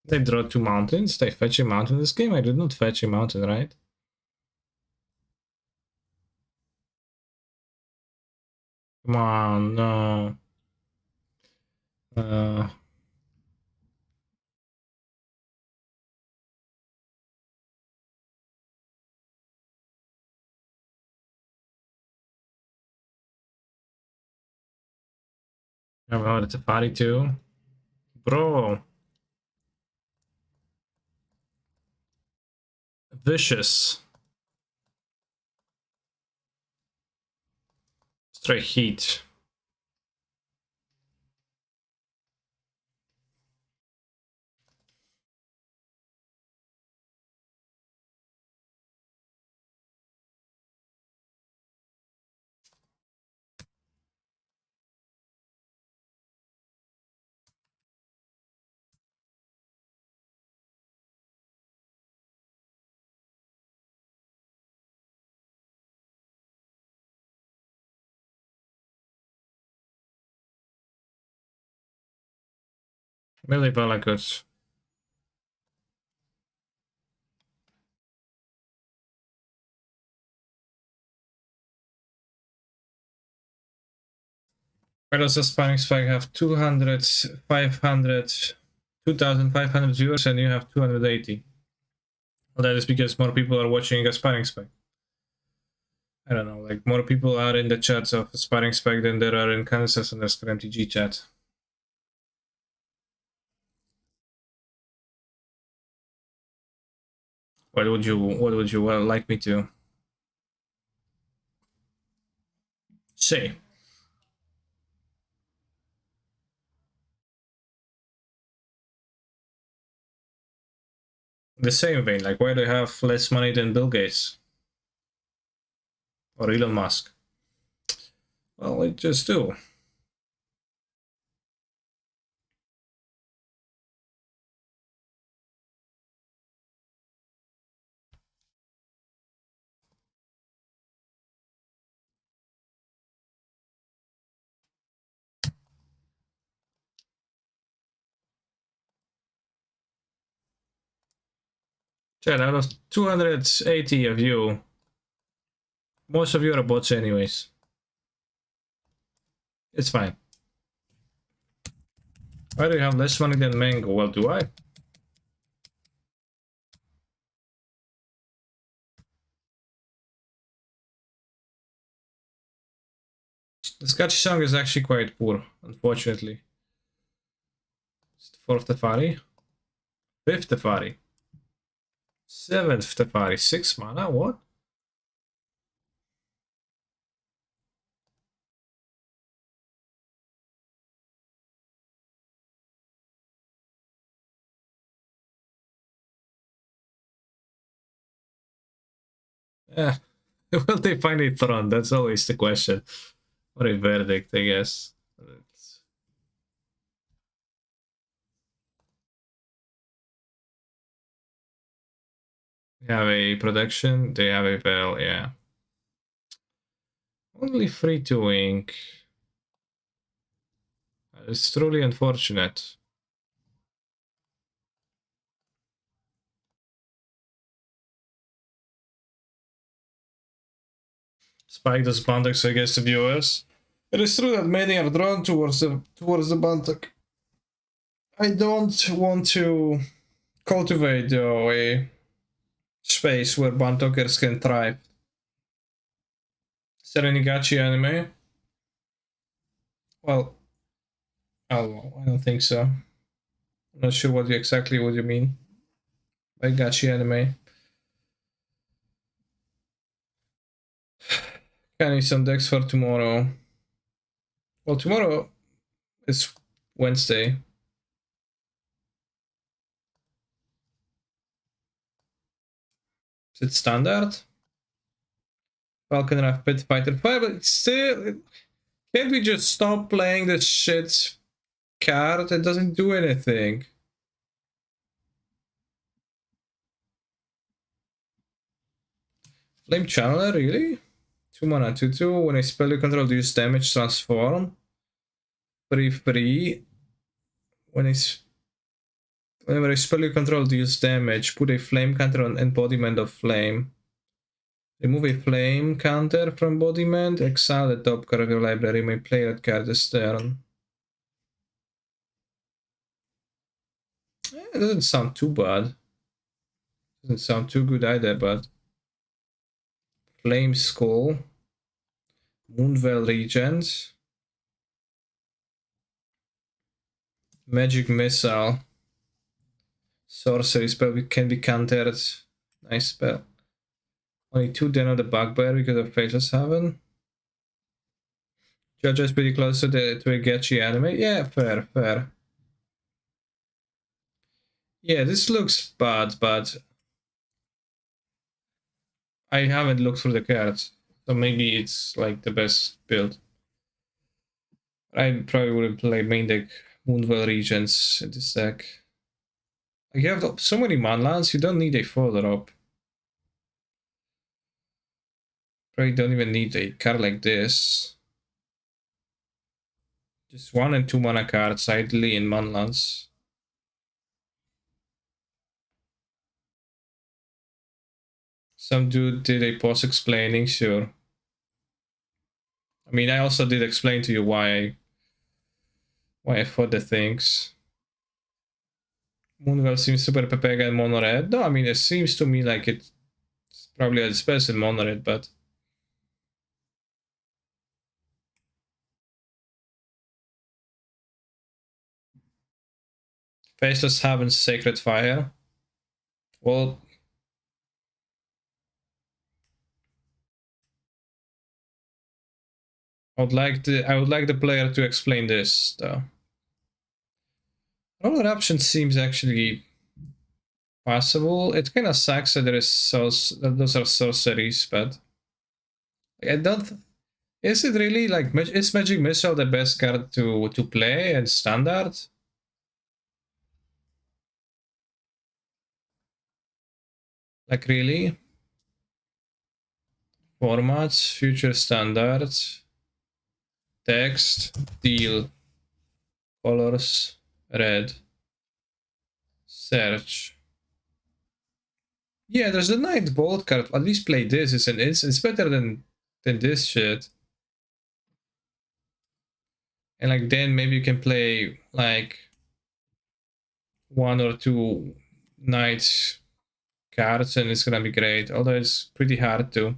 Speaker 1: They draw 2 mountains. They fetch a mountain this game. I did not fetch a mountain, right? Come on, no. Uh, oh, it's a party too. Bro. Vicious. Straight heat. Really well, good. Why does the Spanish Spike have 200, 500, 2,500 viewers and you have 280? Well, that is because more people are watching Aspiring Spec. I don't know, like more people are in the chats of Aspiring Spec than there are in Kansas and the MTG chat. What would you like me to say? The same vein, like why do you have less money than Bill Gates or Elon Musk? Well, I just do. Chat, out of 280 of you, most of you are bots anyways. It's fine. Why do you have less money than Mango? Well, do I? The Scottish song is actually quite poor, unfortunately. Fourth Tefari. Fifth Tefari. Seventh Tefari. 6 mana? What? Yeah. Will they finally Tron? That's always the question. Or a verdict, I guess. They have a protection, they have a veil, yeah. Only 3-2 ink. It's truly unfortunate. Spike does Bantox against the viewers. It is true that many are drawn towards the Bantock. I don't want to cultivate though a space where Bantockers can thrive. Is there any gacha anime? Well, oh, I don't think so. I'm not sure exactly what you mean by gacha anime. Can need some decks for tomorrow. Well, tomorrow is Wednesday. Is it standard? Falcon Raft Pit Fighter 5, but still, can't we just stop playing this shit card? It doesn't do anything. Flame Channeler, really? 2 mana, 2/2. When a spell you control deals damage, transform. 3/3. Whenever a spell you control deals damage, put a flame counter on embodiment of flame. Remove a flame counter from embodiment. Exile the top card of your library. May play that card this turn. It doesn't sound too bad. Doesn't sound too good either, but Flame Skull, Moonveil Regent, Magic Missile, Sorcery spell can be countered. Nice spell. Only 2 Den of the Bugbear because of Faceless Haven. Judge is pretty close to a gacha anime. Yeah, fair. Yeah, this looks bad, but I haven't looked through the cards, so maybe it's like the best build. I probably wouldn't play main deck Moonveil Regents in this deck. You have so many manlands, you don't need a 4-drop. Probably don't even need a card like this. Just 1 and 2 mana cards idly in manlands. Some dude did a post explaining, sure. I mean, I also did explain to you why I thought the things. Moonveil seems super Pepega and mono red. No, I mean, it seems to me like it's probably its best in mono red, but Faceless Haven's Sacred Fire. Well, I would like the player to explain this though. Roller option seems actually possible. It kind of sucks that those are sorceries, but I don't. Is it really like is Magic Missile the best card to play in standard? Like really? Formats, future standards, text, deal, colors, red, search. Yeah, there's the Night Bolt card. At least play this. It's better than this shit. And like then maybe you can play like 1 or 2 Night cards and it's gonna be great. Although it's pretty hard to.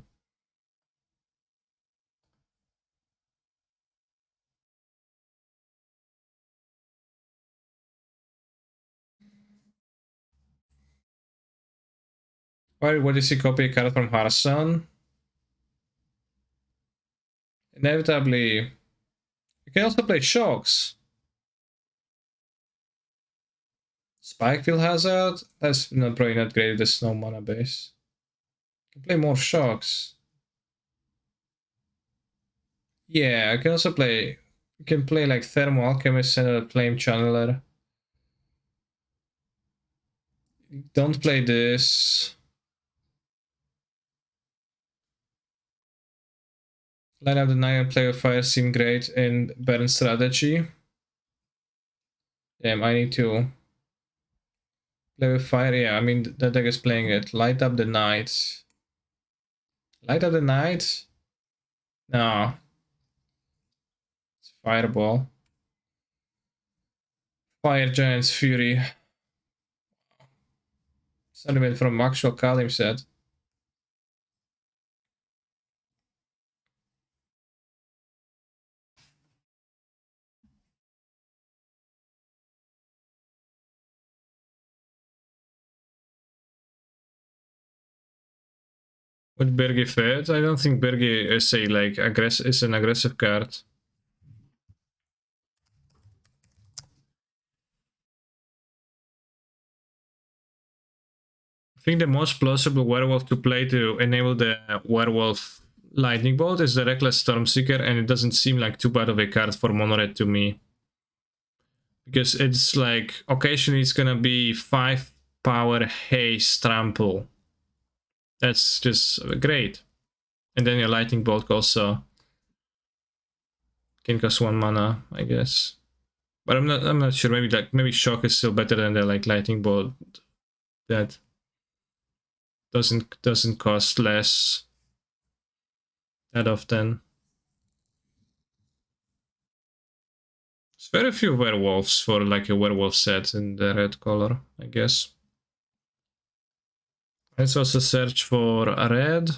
Speaker 1: Why would you see copy a card from Hearthstone? Inevitably, you can also play Shocks. Spikefield Hazard? That's probably not great with the Snow mana base. You can play more Shocks. Yeah, I can also play. You can play like Thermal Alchemist and a Flame Channeler. Don't play this. Line up the 9 and play with fire seem great in Baron strategy. Damn, I need to play with fire. Yeah, I mean, the deck is playing it. Light up the night. Light up the night? No. It's fireball. Fire Giant's Fury. Sentiment from actual Kalim set. Would Birgi fit? I don't think Birgi is a like is an aggressive card. I think the most plausible werewolf to play to enable the werewolf lightning bolt is the Reckless Stormseeker, and it doesn't seem like too bad of a card for mono red to me. Because it's like occasionally it's gonna be 5 power haste trample. That's just great. And then your lightning bolt also can cost 1 mana, I guess. But I'm not sure. Maybe shock is still better than the like lightning bolt that doesn't cost less that often. There's very few werewolves for like a werewolf set in the red color, I guess. Let's also search for a red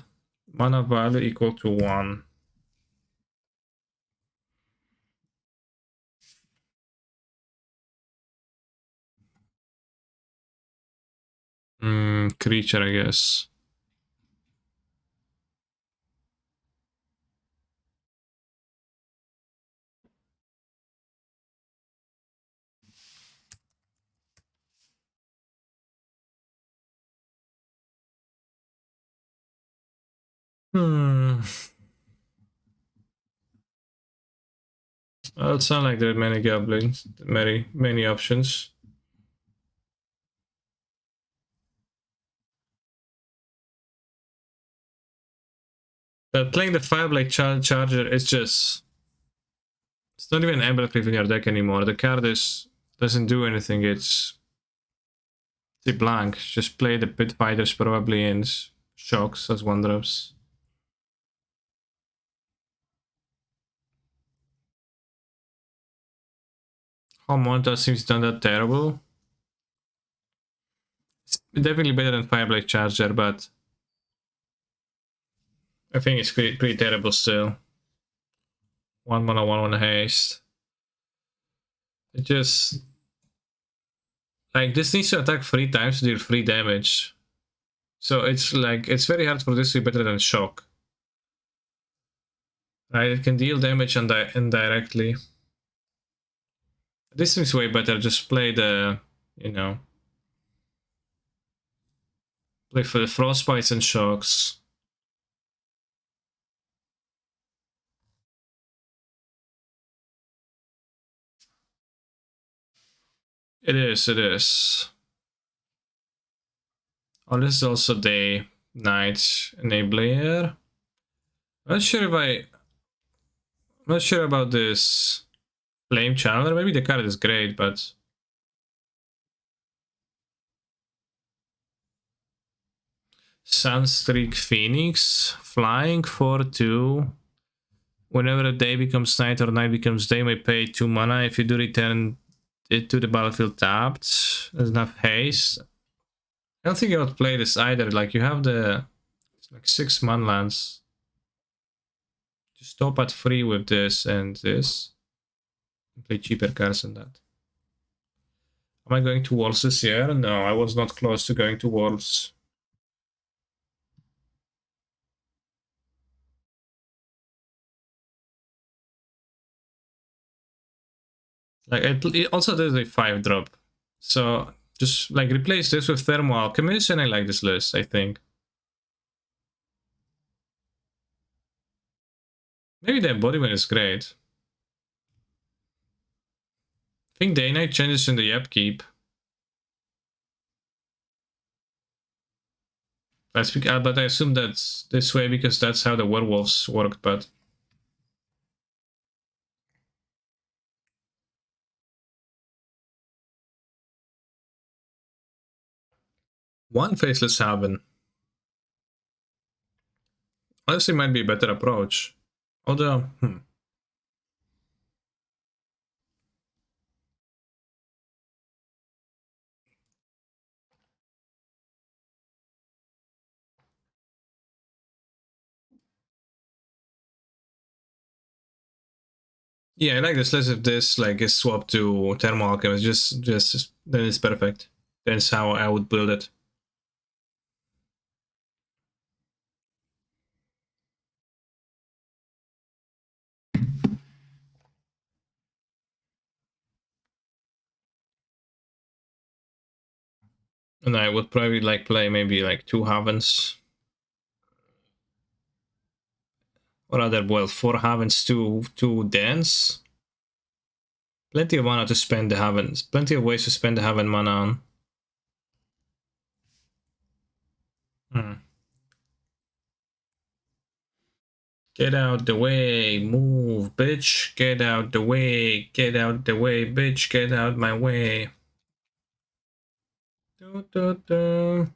Speaker 1: mana value equal to 1. Creature, I guess. Well, it sounds like there are many goblins, many options. But playing the Fireblade Charger is just... It's not even Ember Cliff in your deck anymore. The card doesn't do anything. It's blank. Just play the Pit Fighters probably and Shocks as 1-drops. How Monta seems not that terrible. It's definitely better than Fireblade Charger, but I think it's pretty terrible still. 1 mana, 1/1 haste. It just... Like, this needs to attack 3 times to deal 3 damage. So it's like, it's very hard for this to be better than Shock. Right, it can deal damage indirectly. This seems way better, just play the, you know... Play for the Frostbites and Shocks. It is. Oh, this is also day, night, enabler. I'm not sure about this Flame Channeler. Maybe the card is great, but... Sunstreak Phoenix, flying for 2. Whenever a day becomes night or night becomes day, you may pay 2 mana. If you do return it to the battlefield tapped, there's enough haste. I don't think I would play this either. Like, you have it's like 6 mana lands. Just stop at 3 with this and this. And play cheaper cards than that. Am I going to Worlds this year? No, I was not close to going to Worlds. Like, it also does a 5-drop. So, just, like, replace this with Thermal Alchemist, and I like this list, I think. Maybe the embodiment is great. I think Day Night changes in the upkeep. But I assume that's this way because that's how the werewolves worked, but... One faceless Haven. Honestly, might be a better approach. Although, yeah, I like this less if this like is swapped to Thermal Alchemist. Just then it's perfect. That's how I would build it. And I would probably like play maybe like 2 Havens. Or rather, well, 4 Havens, 2 Dance. Plenty of mana to spend the Havens. Plenty of ways to spend the Haven mana on. Get out the way, move, bitch. Get out the way, get out the way, bitch. Get out my way. Do, do, do.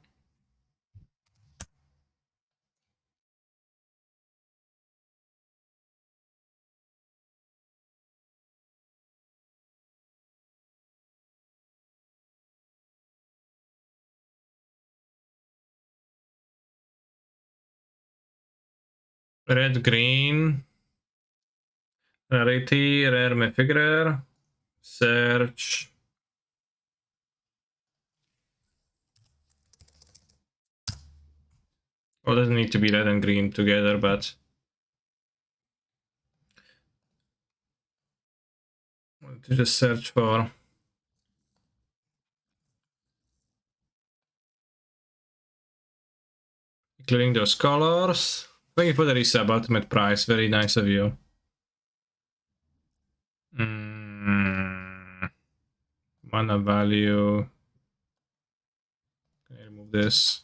Speaker 1: Red, green. Rarity, rare me figure. Search. Well, doesn't need to be red and green together, but to just search for. Including those colors. Thank you for the resub, ultimate price. Very nice of you. Mana value. Can I remove this?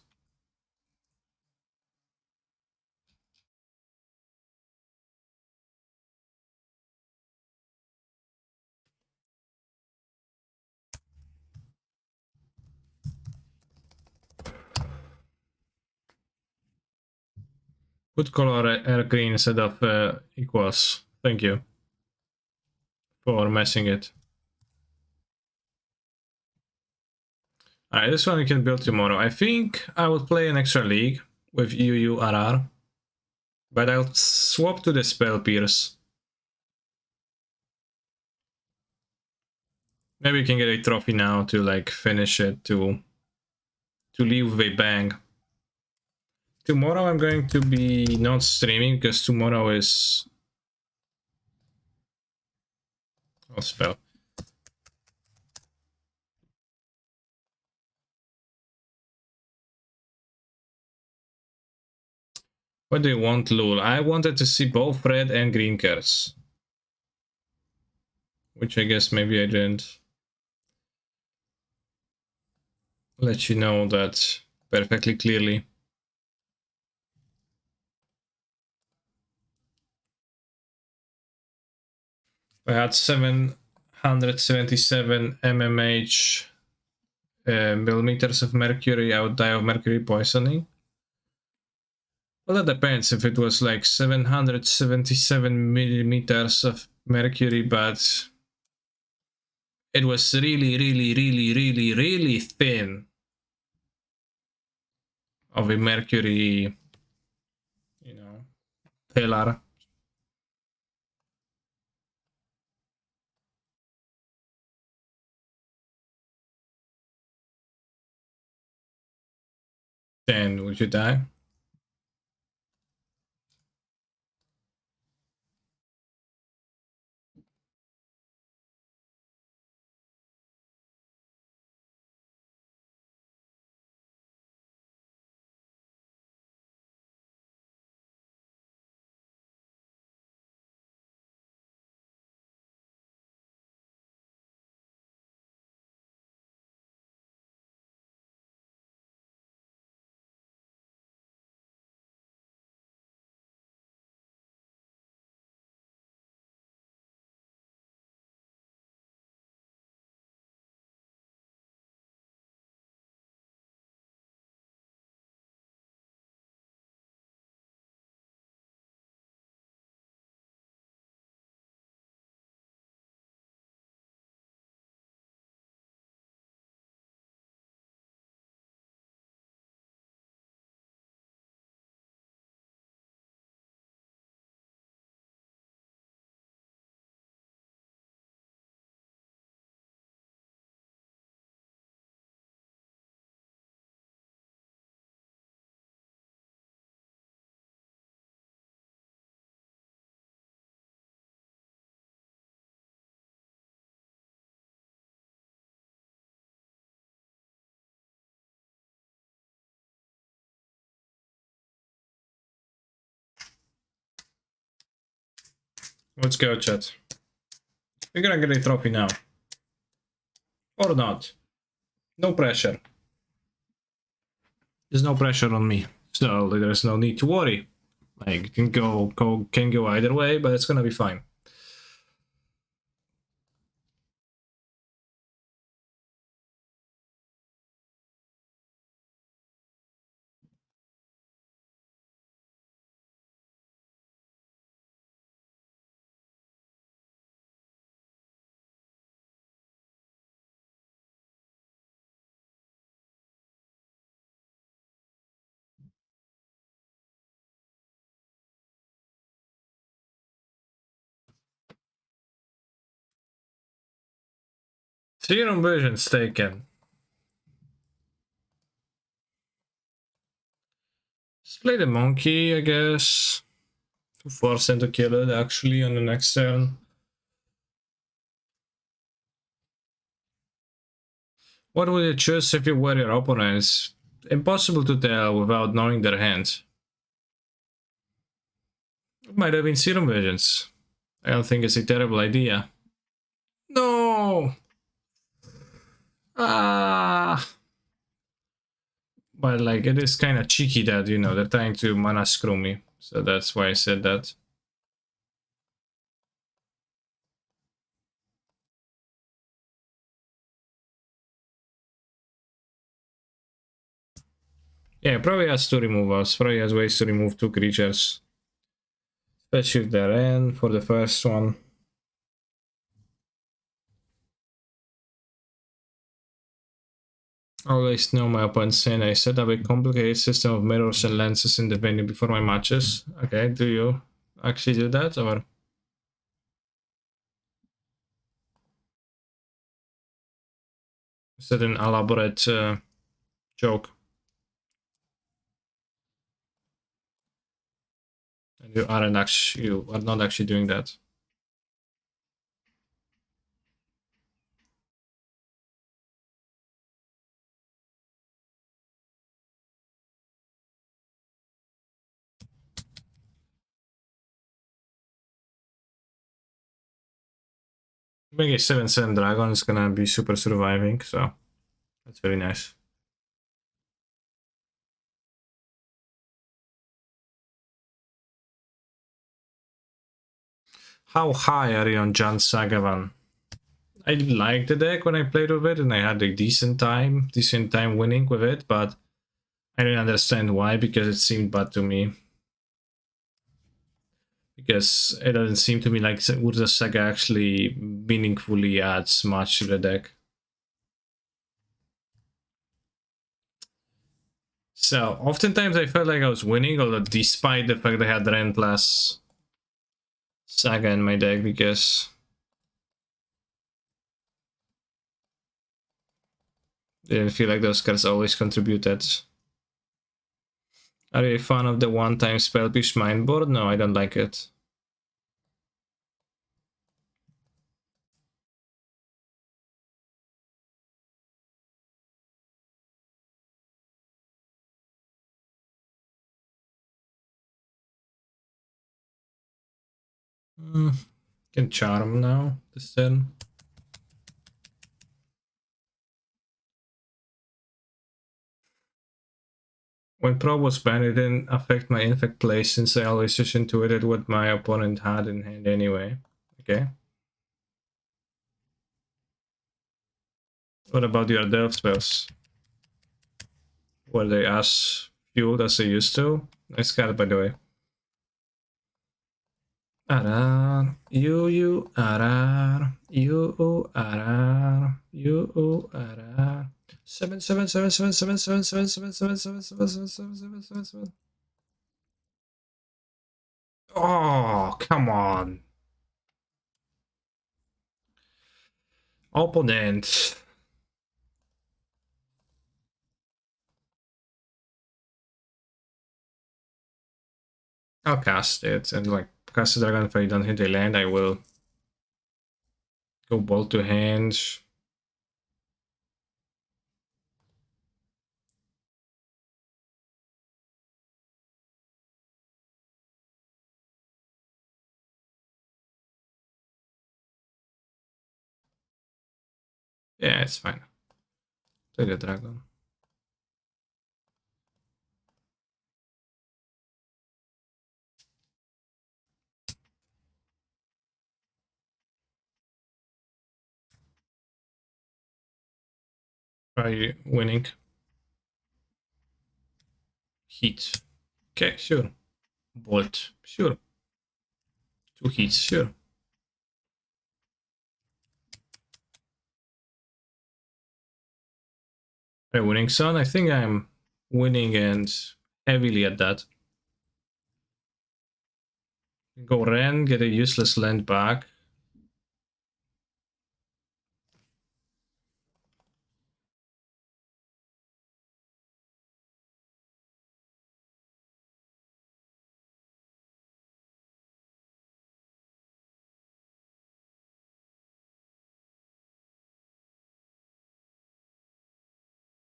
Speaker 1: Put color air green instead of equals. Thank you for messing it. Alright, this one we can build tomorrow. I think I will play an extra league with UURR. But I'll swap to the Spell Pierce. Maybe we can get a trophy now to like finish it, to leave with a bang. Tomorrow I'm going to be not streaming because tomorrow is... I'll spell. What do you want, Lul? I wanted to see both red and green cards. Which I guess maybe I didn't let you know that perfectly clearly. I had 777 mmH millimeters of mercury. I would die of mercury poisoning. Well, that depends. If it was like 777 millimeters of mercury, but it was really, really, really, really, really thin of a mercury, you know, pillar. Then would you die? Let's go, chat. We're gonna get a trophy now. Or not. No pressure. There's no pressure on me. So there's no need to worry. Like, it can go either way, but it's gonna be fine. Serum vision's taken. Let's play the monkey, I guess. To force him to kill it, actually, on the next turn. What would you choose if you were your opponents? Impossible to tell without knowing their hands. It might have been serum visions. I don't think it's a terrible idea. No! Ah! But like, it is kind of cheeky that, you know, they're trying to mana screw me. So that's why I said that. Yeah, probably has two removals. Probably has ways to remove two creatures. Especially if they're in for the first one. Always know my opponent's in. I set up a complicated system of mirrors and lenses in the venue before my matches. Okay, do you actually do that, or is that an elaborate joke? And you are not actually doing that. Being a 7/7 dragon is gonna be super surviving, so that's very nice. How high are you on Jan Sagavan? I liked the deck when I played with it, and I had a decent time winning with it, but I didn't understand why, because it seemed bad to me. Because it doesn't seem to me like Urza Saga actually meaningfully adds much to the deck. So, oftentimes I felt like I was winning, although despite the fact I had Rentless Saga in my deck, because I didn't feel like those cards always contributed. Are you a fan of the one-time Spellpiece Mindboard? No, I don't like it. Can Charm now, this turn. When Probe was banned, it didn't affect my Infect play since I always just intuited what my opponent had in hand anyway. Okay. What about your Delve spells? Were they as fueled as they used to? Nice card, by the way. Arar, you, arar, you, arar, you, arar. 7, 7, 7, 7, 7, 7, 7, 7, 7, 7, 7, 7, 7, 7, 7, 7. Oh, come on. Opponent. I'll cast it, and like cast the dragon. If I don't hit a land, I will go ball to hand. Yeah, it's fine. Play the dragon. Try winning. Heat. Okay, sure. Bolt. Sure. 2 heats. Sure. Try winning sun. I think I'm winning and heavily at that. Go Ren, get a useless land back.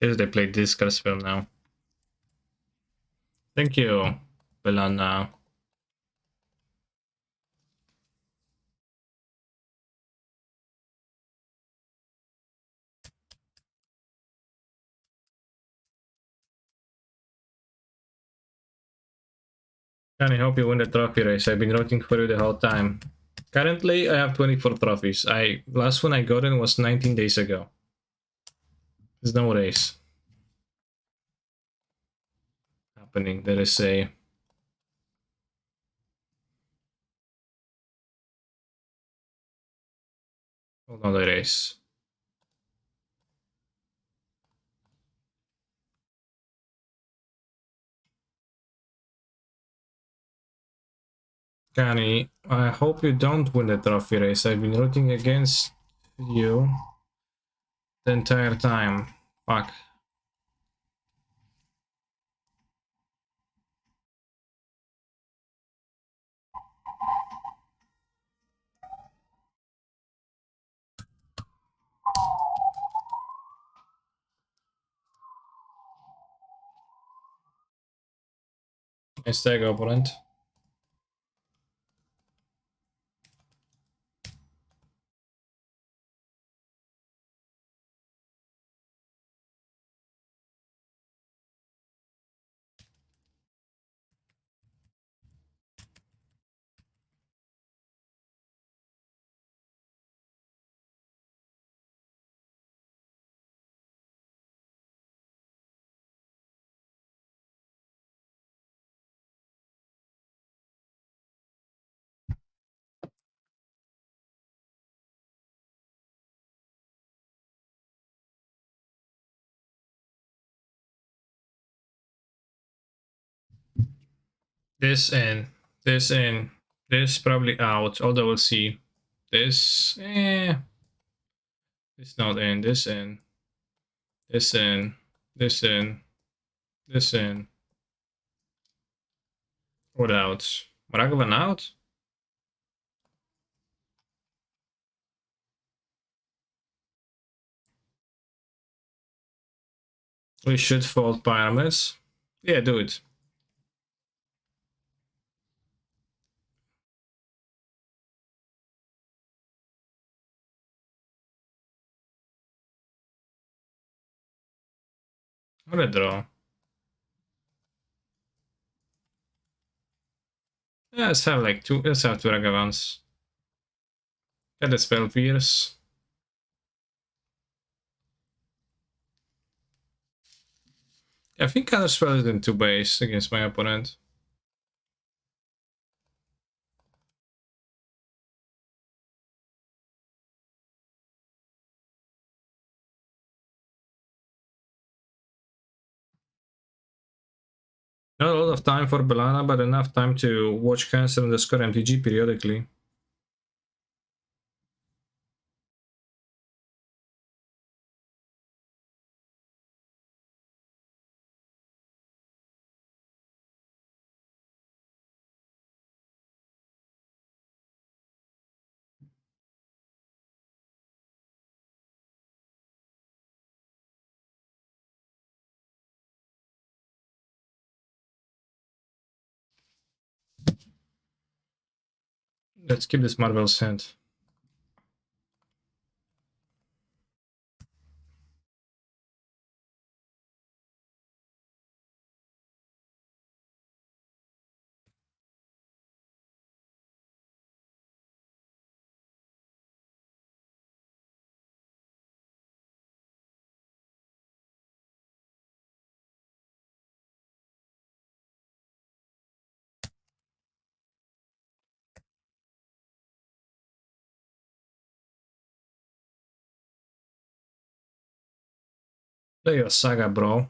Speaker 1: Guess they played this card spell now. Thank you, Belana. Can I help you win the trophy race? I've been rooting for you the whole time. Currently, I have 24 trophies. Last one I got in was 19 days ago. There's no race happening. There is another race. Kani, I hope you don't win the trophy race. I've been rooting against you the entire time. Fuck. Mistake, opponent. This in, this in, this probably out, although we'll see. This, this not in, this in, this in, this in, this in. What out? Ragavan out? We should fold pyramids. Yeah, do it. What a draw. Yeah, let's have like two. Let's have two Ragavans. Get the spell pierce. I think counter spell is in 2 base against my opponent. Not a lot of time for Belana, but enough time to watch Cancer and the score MTG periodically. Let's keep this Marvel's hand. Play your saga, bro.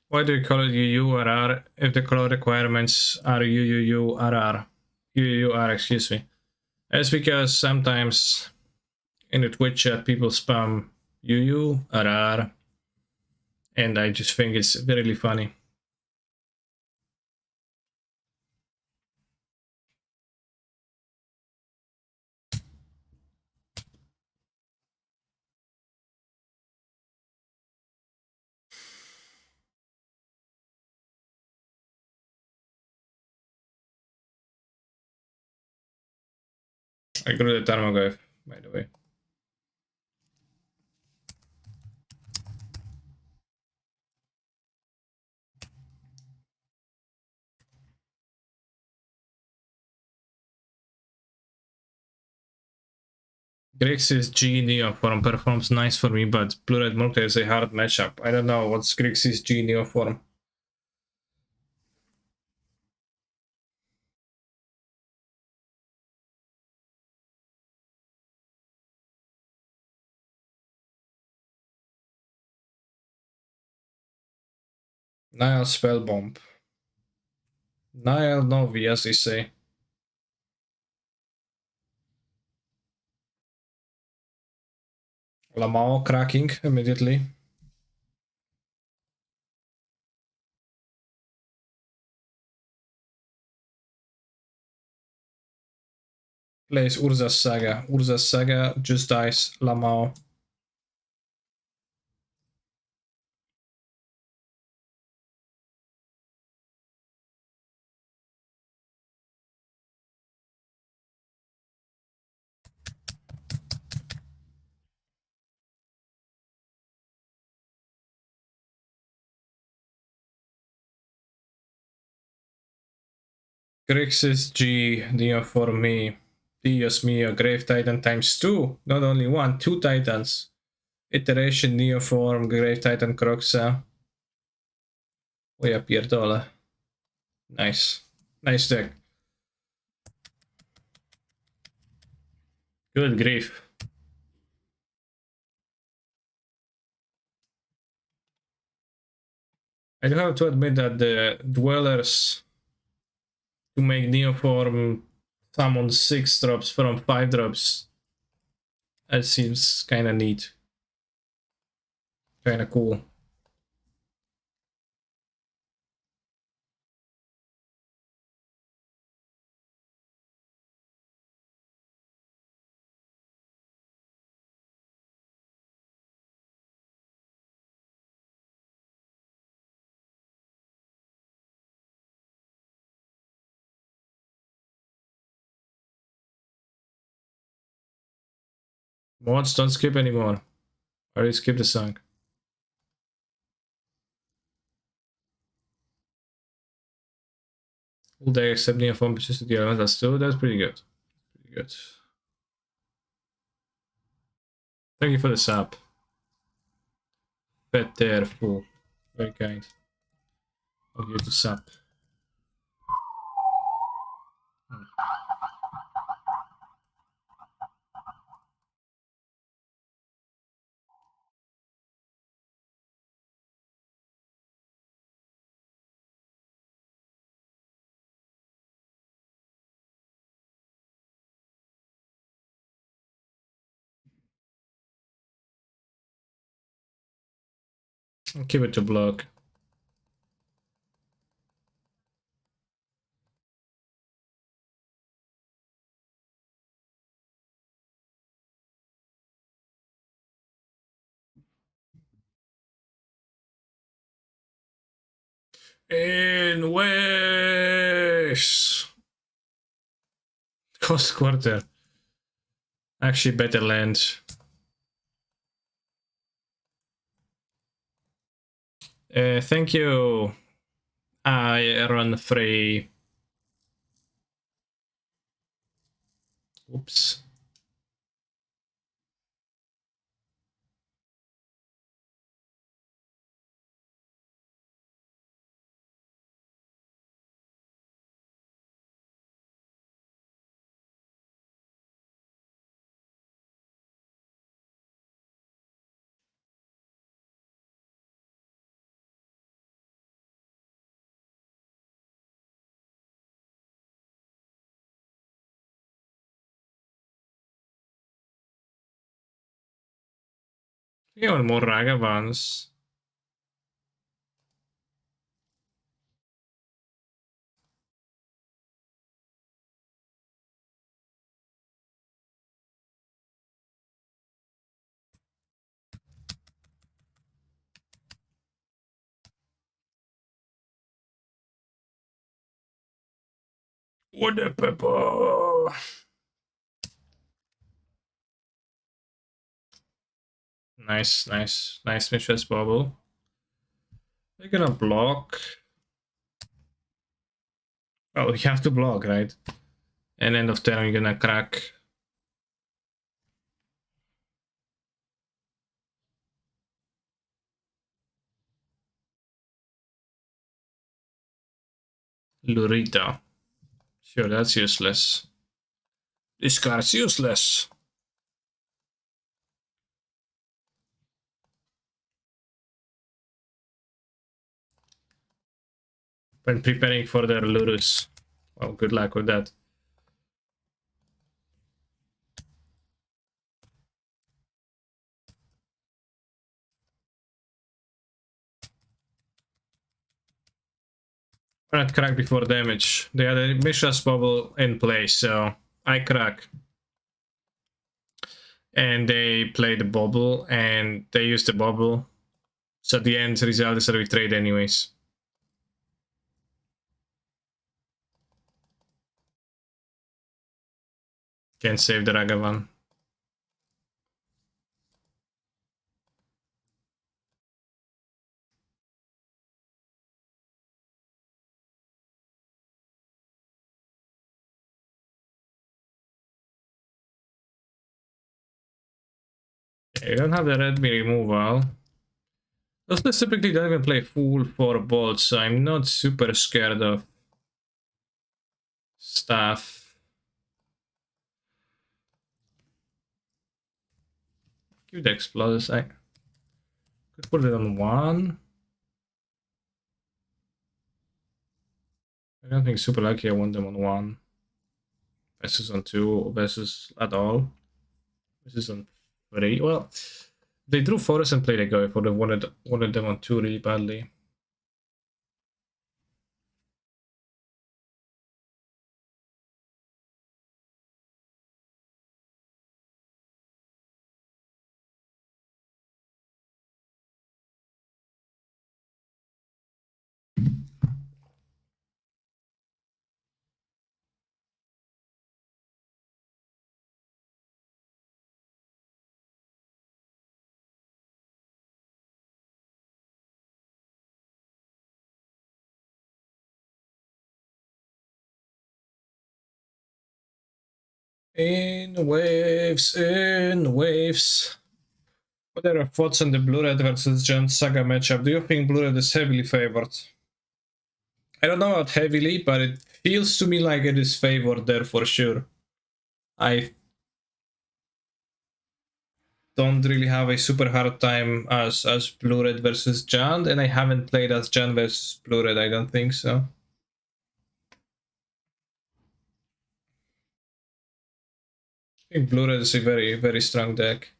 Speaker 1: Why do you call it UURR if the color requirements are UUURR? UUR, excuse me. It's because sometimes in the Twitch chat people spam UURR, and I just think it's really funny. I grew the Tarmogoyf, by the way. Grixis G Neoform performs nice for me, but Blue-Red Murktide is a hard matchup. I don't know, what's Grixis G Neoform? Nile Spellbomb. Nile Novi, as they say. Lamao cracking immediately. Plays Urza's Saga. Urza's Saga just dies. Lamao. Grixis G Neo for me. Dios mio, Grave Titan times 2. Not only one, 2 Titans. Iteration Neoform, Grave Titan Croxa. O ja pierdolę. Nice. Nice deck. Good grief. I do have to admit that the Dwellers to make Neoform summon 6 drops from 5 drops, that seems kinda neat. Kinda cool. Mods, don't skip anymore. I already skipped the song. All day except Neoform persisted the element. That's pretty good. Pretty good. Thank you for the sub. Better fool. Very kind of you to sub. I'll keep it to block. In ways. Cost quarter. Actually, better land. Thank you. I run free. Oops. Even more Ragavans. What the pepper? Nice, nice, nice Mistress Bubble. They're gonna block. Oh, you have to block, right? And end of turn, you're gonna crack. Lurita. Sure, that's useless. This card's useless. When preparing for their Lurus. Well, good luck with that. Not crack before damage. They had a Mishra's Bubble in place, so I crack. And they play the bubble, and they use the bubble. So at the end result is that we trade anyways. Can't save the Ragavan. You don't have the Redmi removal. Those typically don't even play full 4 bolts, so I'm not super scared of stuff. Give the Explosives. I could put it on 1. I don't think super lucky I want them on 1. Versus on 2, versus at all. Versus on 3. Well, they drew Forest and played a go. I would have wanted them on 2 really badly. In waves, in waves. What are your thoughts on the Blue-Red versus Giant Saga matchup? Do you think Blue-Red is heavily favored? I don't know about heavily, but it feels to me like it is favored there for sure. I don't really have a super hard time as Blue-Red versus Giant, and I haven't played as Giant versus Blue-Red, I don't think so. I think Blue-Red is a very, very strong deck.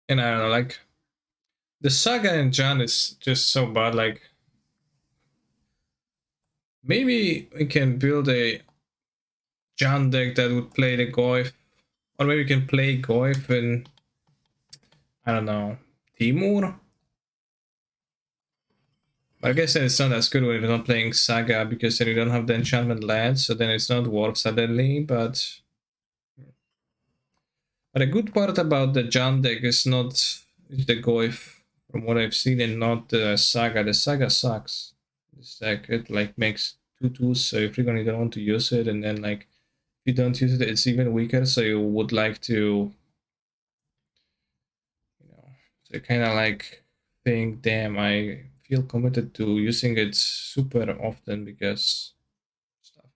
Speaker 1: And I don't know, like, the Saga and Jan is just so bad, like, maybe we can build a Jan deck that would play the Goif, or maybe we can play Goif and, I don't know, Timur? I guess then it's not as good when you're not playing Saga, because then you don't have the enchantment land, so then it's not worth suddenly, but a good part about the Jan deck is not the Goif, from what I've seen, and not the Saga. The Saga sucks. This deck, it like makes 2/2s, so you frequently don't want to use it, and then like if you don't use it, it's even weaker, so you would like to, so kind of like think, damn, I feel committed to using it super often because stuff.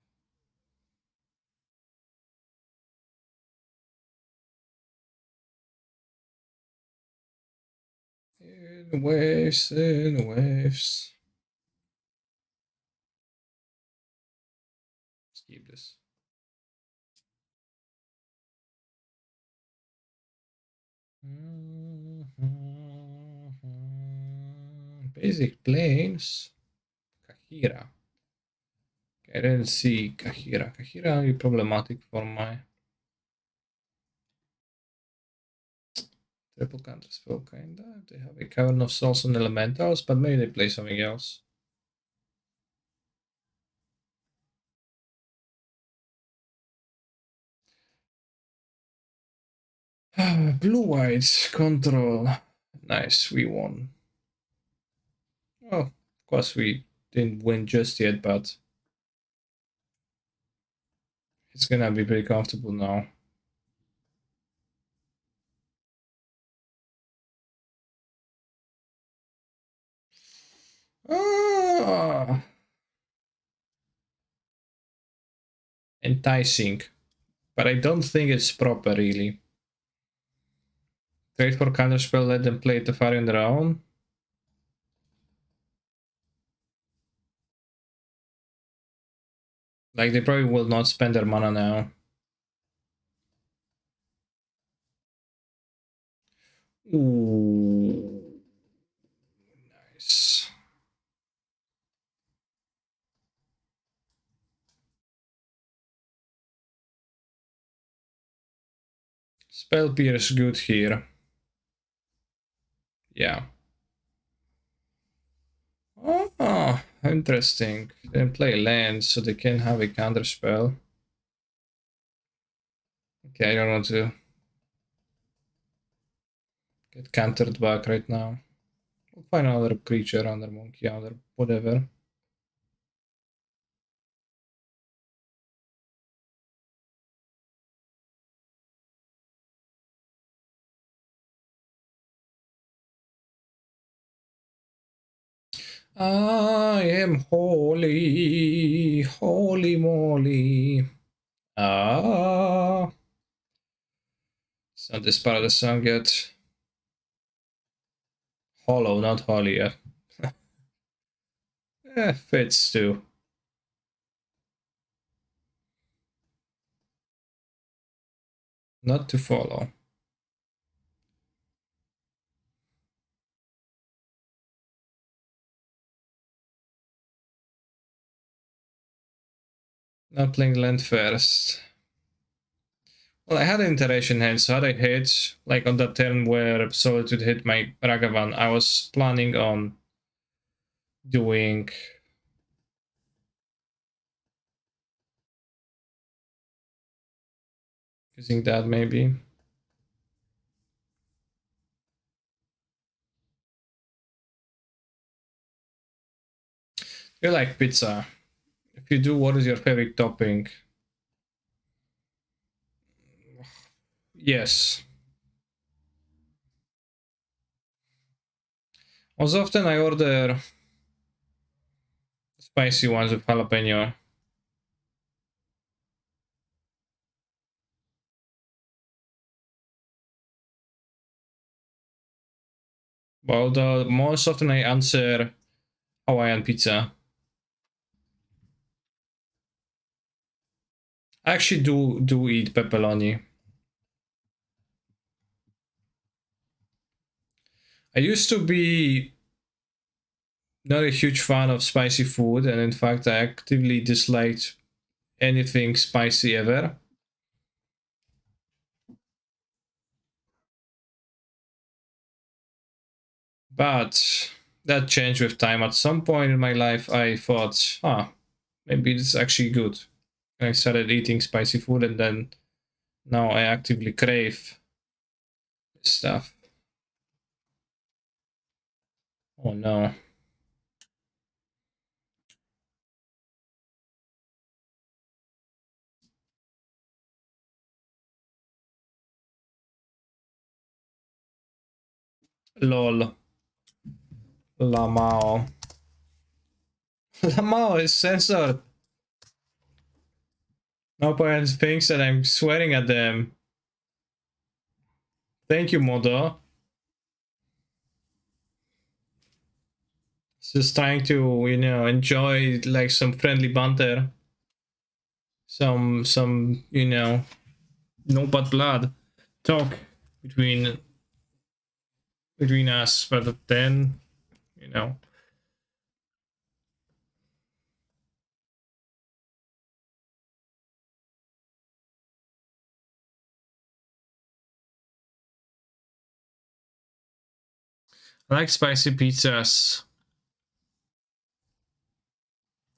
Speaker 1: In waves, in waves. keep this. Basic planes. Kahira. I didn't see Kahira. Kahira is problematic for my triple counter spell kinda. They have a Cavern of Souls and Elementals, but maybe they play something else. Blue whites control. Nice, we won. Well, of course we didn't win just yet, but it's gonna be pretty comfortable now. Ah, enticing, but I don't think it's proper really. Trade for counterspell, let them play Teferi on their own. Like, they probably will not spend their mana now. Ooh. Nice. Spell Pierce good here. Yeah. Oh, interesting. They didn't play land, so they can have a counter spell. Okay, I don't want to get countered back right now. We'll find another creature, another monkey, another whatever. I am holy, holy moly. Ah. It's not this part of the song yet. Hollow, not holy yet. Fits too. Not to follow. Not playing land first. Well, I had an iteration hand, so had I hit, like on that turn where Solitude hit my Ragavan, I was planning on doing using that maybe. You like pizza. If you do, what is your favorite topping? Yes. Most often I order spicy ones with jalapeno. Although most often I answer Hawaiian pizza. I actually do eat pepperoni. I used to be not a huge fan of spicy food, and in fact I actively disliked anything spicy ever. But that changed with time. At some point in my life I thought, maybe it's actually good. And I started eating spicy food, and then now I actively crave stuff. Oh no. Lol. Lamao. Lamao is censored. No parents thinks that I'm swearing at them. Thank you, Modo. Just trying to, enjoy like some friendly banter. some you know, no but blood talk between us, but then, you know. I like spicy pizzas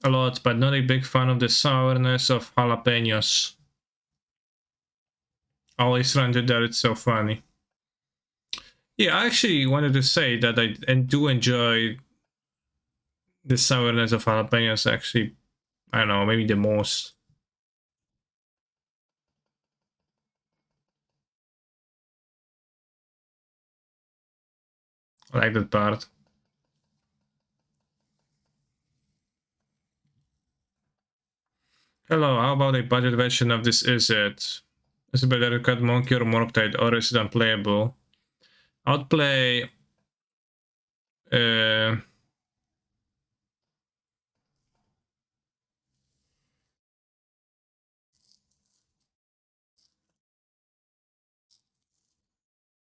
Speaker 1: a lot, but not a big fan of the sourness of jalapenos. Always rendered that it's so funny. Yeah, I actually wanted to say that I do enjoy the sourness of jalapenos, actually. I don't know, maybe the most. I like that part. Hello, how about a budget version of this? Is it? Is it better to cut Monkey or Murktide, or is it unplayable? I'd play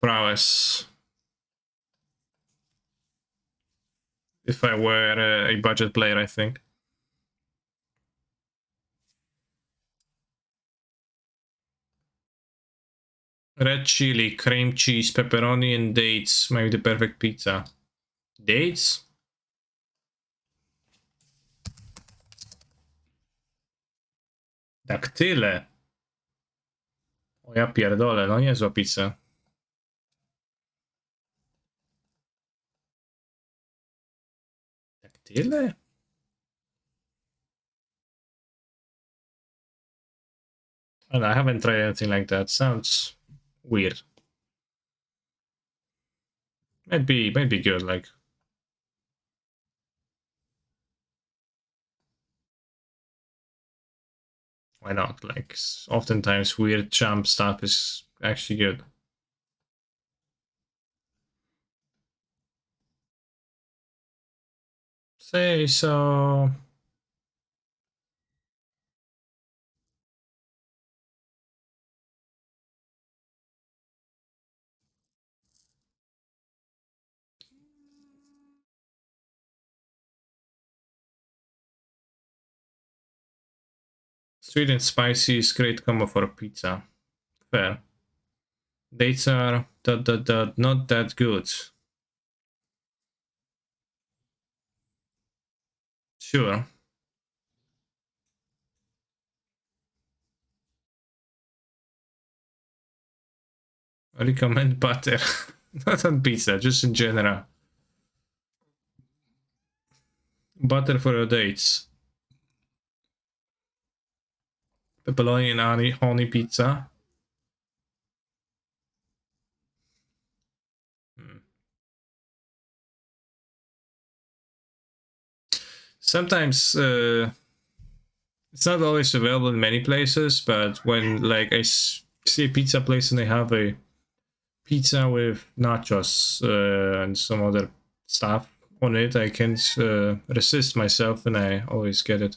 Speaker 1: prowess if I were a budget player, I think. Red chili, cream cheese, pepperoni, and dates. Maybe the perfect pizza. Dates? Daktyle. O ja pierdolę, no niezła pizza. Daktyle? I haven't tried anything like that. Sounds weird. Might be good, like. Why not? Like, oftentimes weird jump stuff is actually good. Say so. Sweet and spicy is great combo for a pizza. Fair. Dates are not that good. Sure. I recommend butter. Not on pizza, just in general. Butter for your dates. Pepperoni and honey pizza. Sometimes it's not always available in many places, but when like I see a pizza place and they have a pizza with nachos and some other stuff on it, I can't resist myself, and I always get it.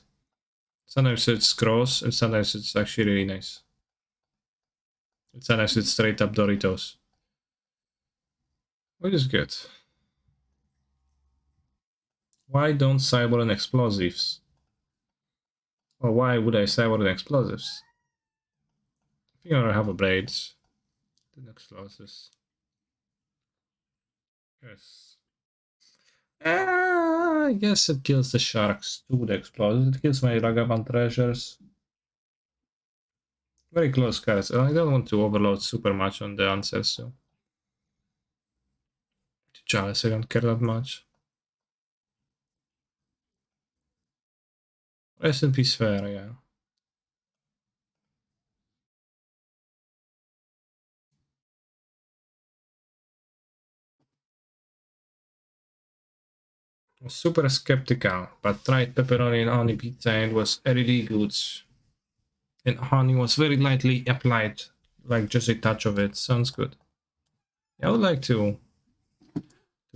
Speaker 1: Sometimes it's gross, and sometimes it's actually really nice. And sometimes it's straight up Doritos, which is good. Why don't cyber and explosives? Or why would I cyber and explosives? I think I don't have a blades. The explosives. Yes. I guess it kills the sharks too, the explosives. It kills my Ragavan treasures. Very close cards. I don't want to overload super much on the answers, so. Chalice, I don't care that much. Rest in peace, fair, yeah. I was super skeptical, but tried pepperoni and honey pizza and was really good. And honey was very lightly applied, like just a touch of it. Sounds good. Yeah, I would like to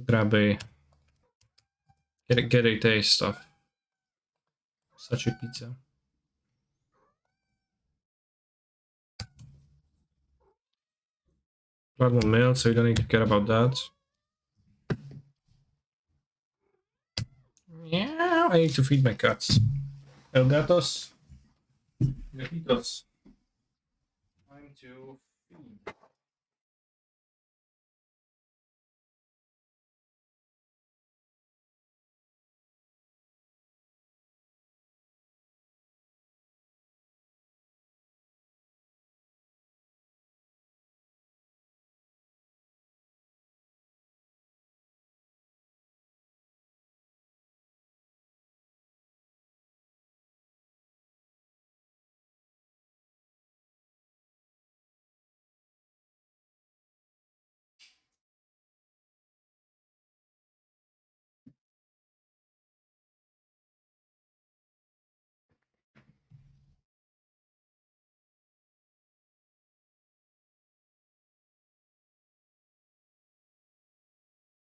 Speaker 1: grab a get a taste of such a pizza. lot more milk, so you don't need to care about that. Yeah, I need to feed my cats. El gatos. Gatitos. Time to feed.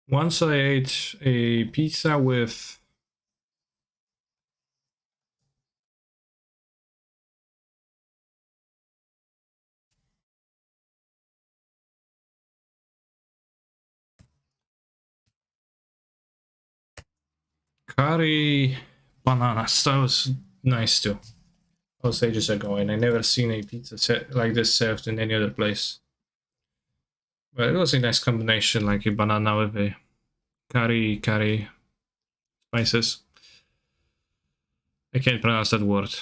Speaker 1: Once I ate a pizza with curry bananas. That was nice too. That was ages ago, and I never seen a pizza set like this served in any other place. But it was a nice combination, like a banana with a curry spices. I can't pronounce that word.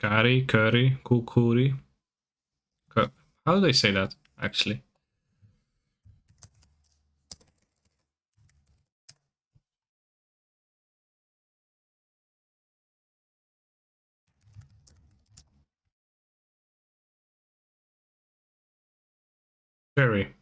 Speaker 1: Curry, kukuri. How do they say that, actually? Curry.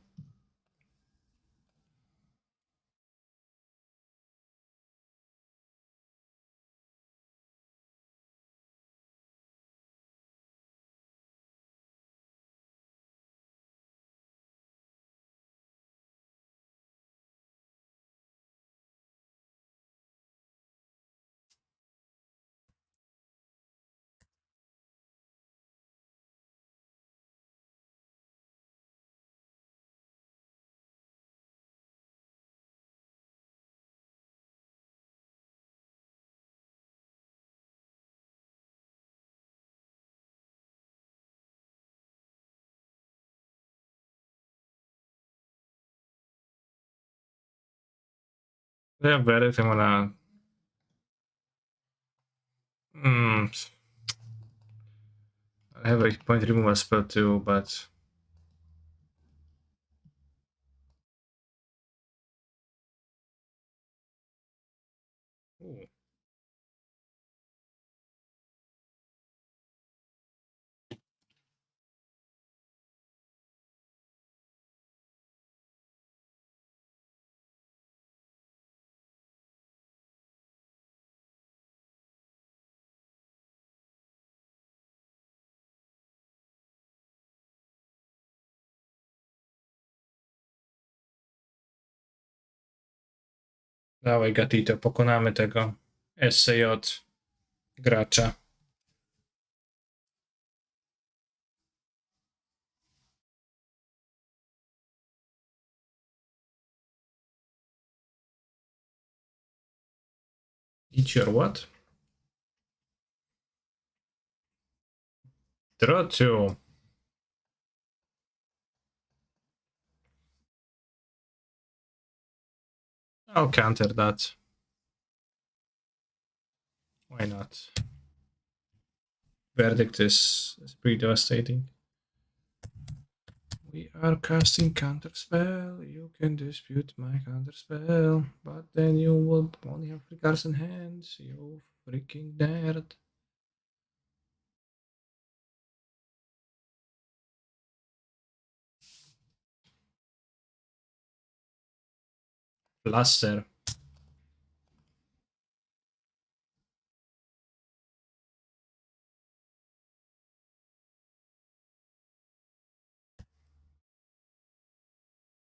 Speaker 1: Yeah, bet if I'm gonna. Mm, I have a point removal spell too, but. Ooh. Dawaj, Gatito, pokonamy tego SJ gracza. Eat your what? Draw 2. I'll counter that. Why not? Verdict is pretty devastating. We are casting counterspell. You can dispute my counterspell, but then you will only have 3 cards in hand. You freaking nerd. Blaster.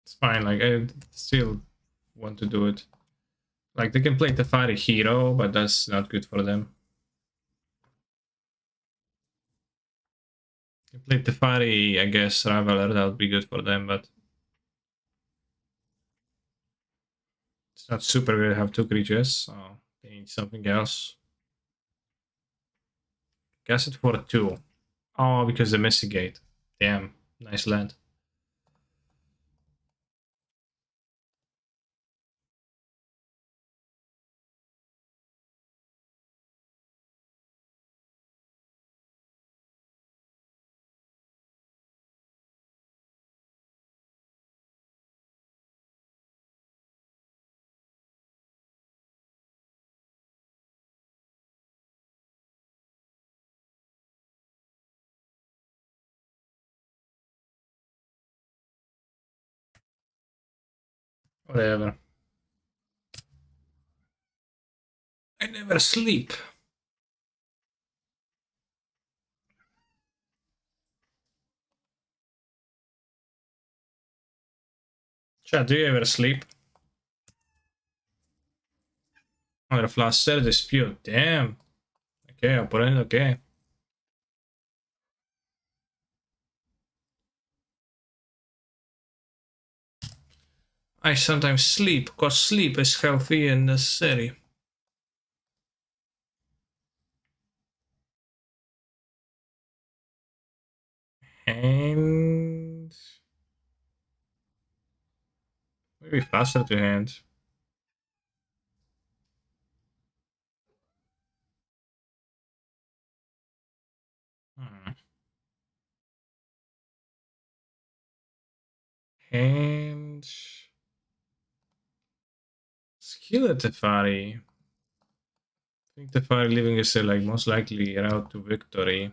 Speaker 1: It's fine. Like I still want to do it. Like they can play Tefari Hero, but that's not good for them. If they played Tefari, I guess Raveler, that would be good for them, but it's not super good to have 2 creatures, so they need something else. Guess it for 2. Oh, because they Investigate. Damn, nice land. Whatever. I never sleep. Chat, do you ever sleep? Oh, the Flaster Dispute. Damn. Okay, opponent, okay. I sometimes sleep, because sleep is healthy and necessary. And maybe faster to hand. And Skillet Tefari. I think Tefari leaving is the like most likely route to victory.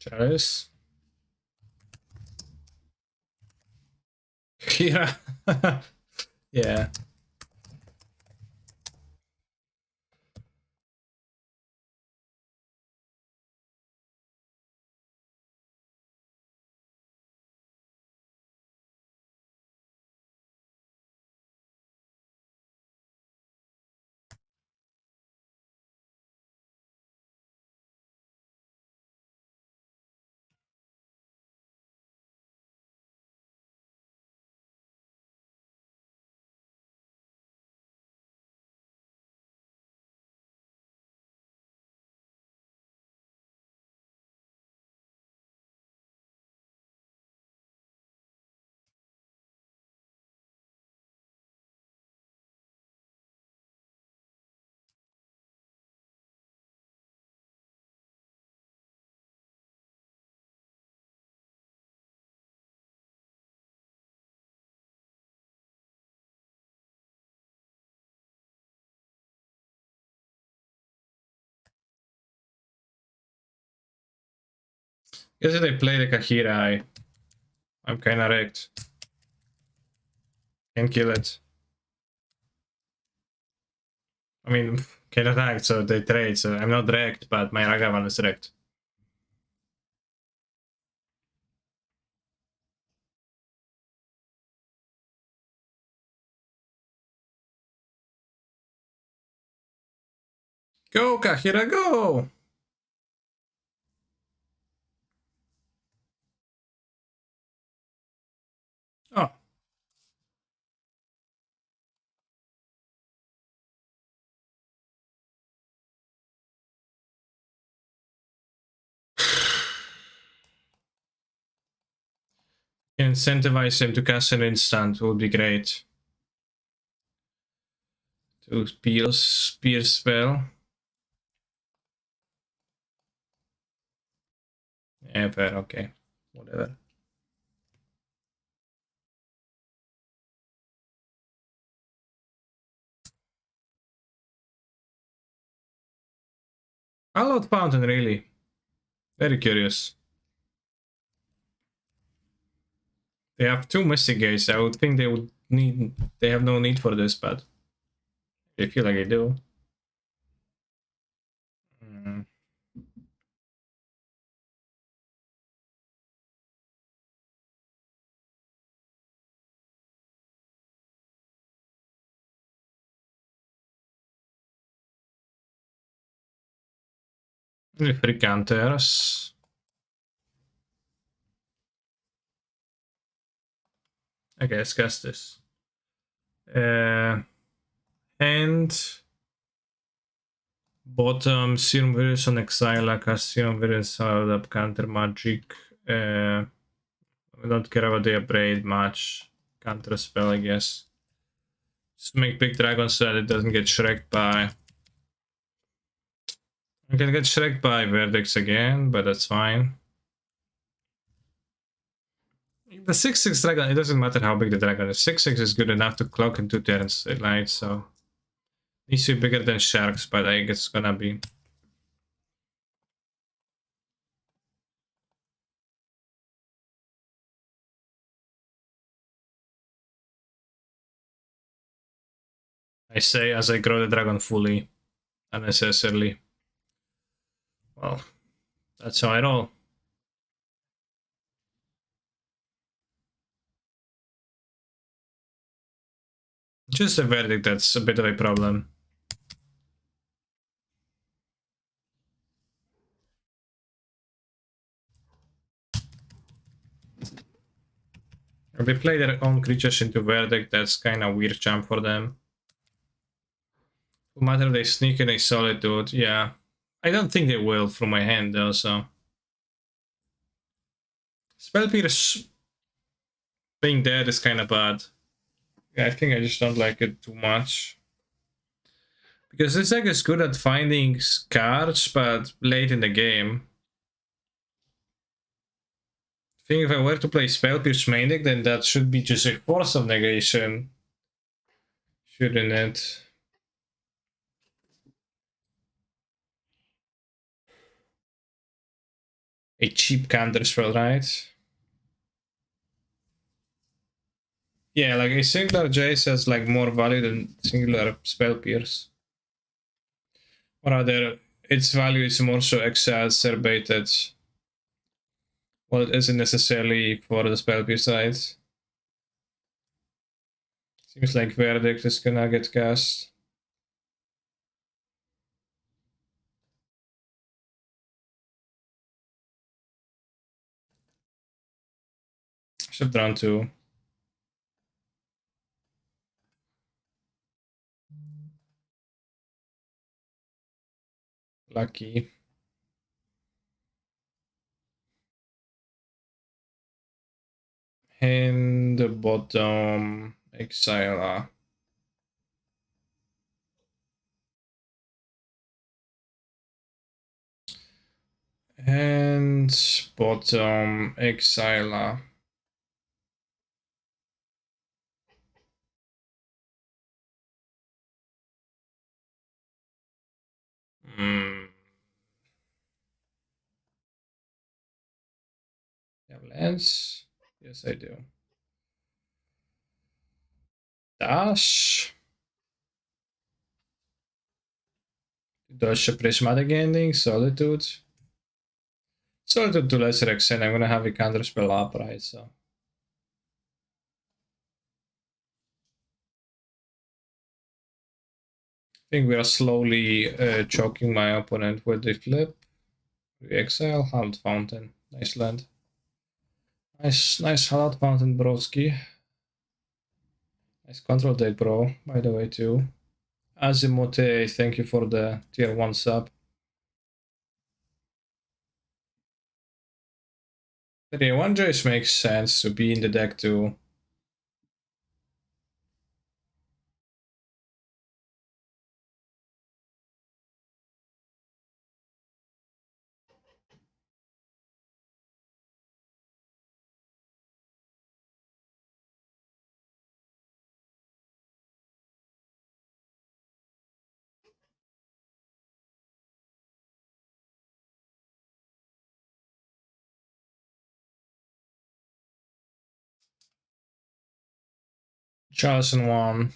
Speaker 1: Chalice. Yeah. Yeah. Guess if they play the Kahira, I'm kinda wrecked. Can kill it. I mean, can attack, so they trade, so I'm not wrecked, but my Ragavan is wrecked. Go, Kahira, go! Oh. Incentivize him to cast an instant would be great. To spear spell. Yeah, fair, okay. Whatever. Hallowed Fountain, really. Very curious. They have 2 Mystic Gates. I would think they would need. They have no need for this, but I feel like I do. Mm. Free counters. Okay, let's cast this. And bottom Serum Virus on Exile, cast Serum Virus out up counter magic. I don't care about the upgrade much. Counter spell, I guess. Just make big dragon so that it doesn't get shreked by. I can get shreked by verdicts again, but that's fine. The 6/6 dragon, it doesn't matter how big the dragon is. 6/6 is good enough to clock in 2 turns, right? So needs to be bigger than sharks, but I guess it's gonna be. I say as I grow the dragon fully, unnecessarily. Well, that's how I roll. Just a verdict that's a bit of a problem. If they play their own creatures into verdict, that's kind of weird jump for them. No matter if they sneak in a solitude, yeah. I don't think they will from my hand though, so. Spell Pierce being dead is kind of bad. Yeah, I think I just don't like it too much. Because this deck is good at finding cards, but late in the game. I think if I were to play Spell Pierce main deck, then that should be just a Force of Negation. Shouldn't it? A cheap counter spell, right? Yeah, like a singular Jace has like more value than singular Spell Pierce. Or rather, its value is more so exacerbated. Well, it isn't necessarily for the Spell Pierce side. Seems like Verdict is gonna get cast. Should have drawn 2. Lucky. And the bottom Exile. And bottom Exile. Hmm. You have lands? Yes, I do. Dash. Dodge a Prismatic Ending, Solitude. Solitude to lesser extent, I'm gonna have a counterspell upright, so. I think we are slowly choking my opponent with the flip. We exile, Hallowed Fountain. Nice land. Nice Hallowed Fountain, broski. Nice control deck, bro, by the way, too. Azimuth, thank you for the tier 1 sub. Tier 1 Jace makes sense to be in the deck, too. Chosen one.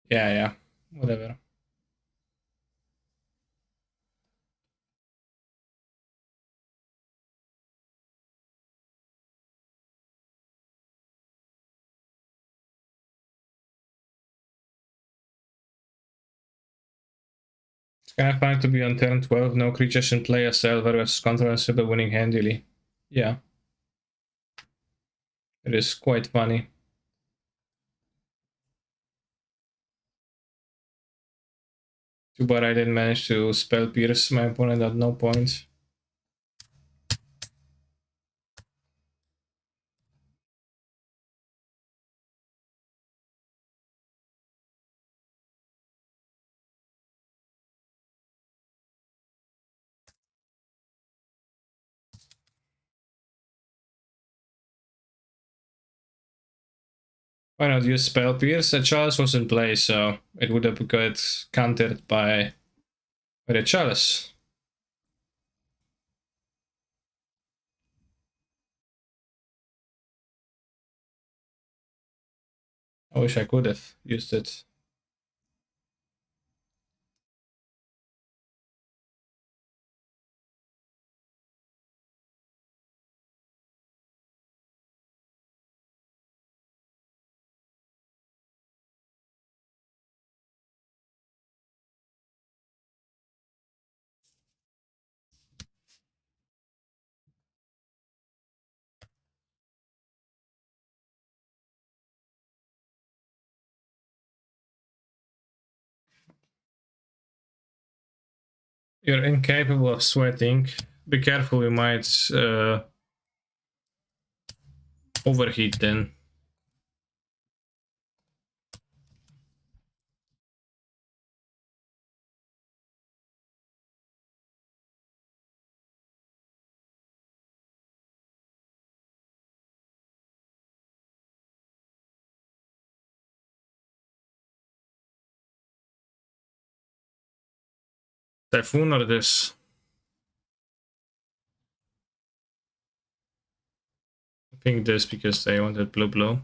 Speaker 1: Yeah, whatever. It's kind of fun to be on turn 12, no creatures in play, a Selvar versus control instead of winning handily. Yeah, it is quite funny. Too bad I didn't manage to spell pierce my opponent at no point. Why not use spell pierce? The chalice was in play, so it would have got countered by the chalice. I wish I could have used it. You're incapable of sweating. Be careful, you might overheat then. Typhoon or this? I think this because they wanted blue.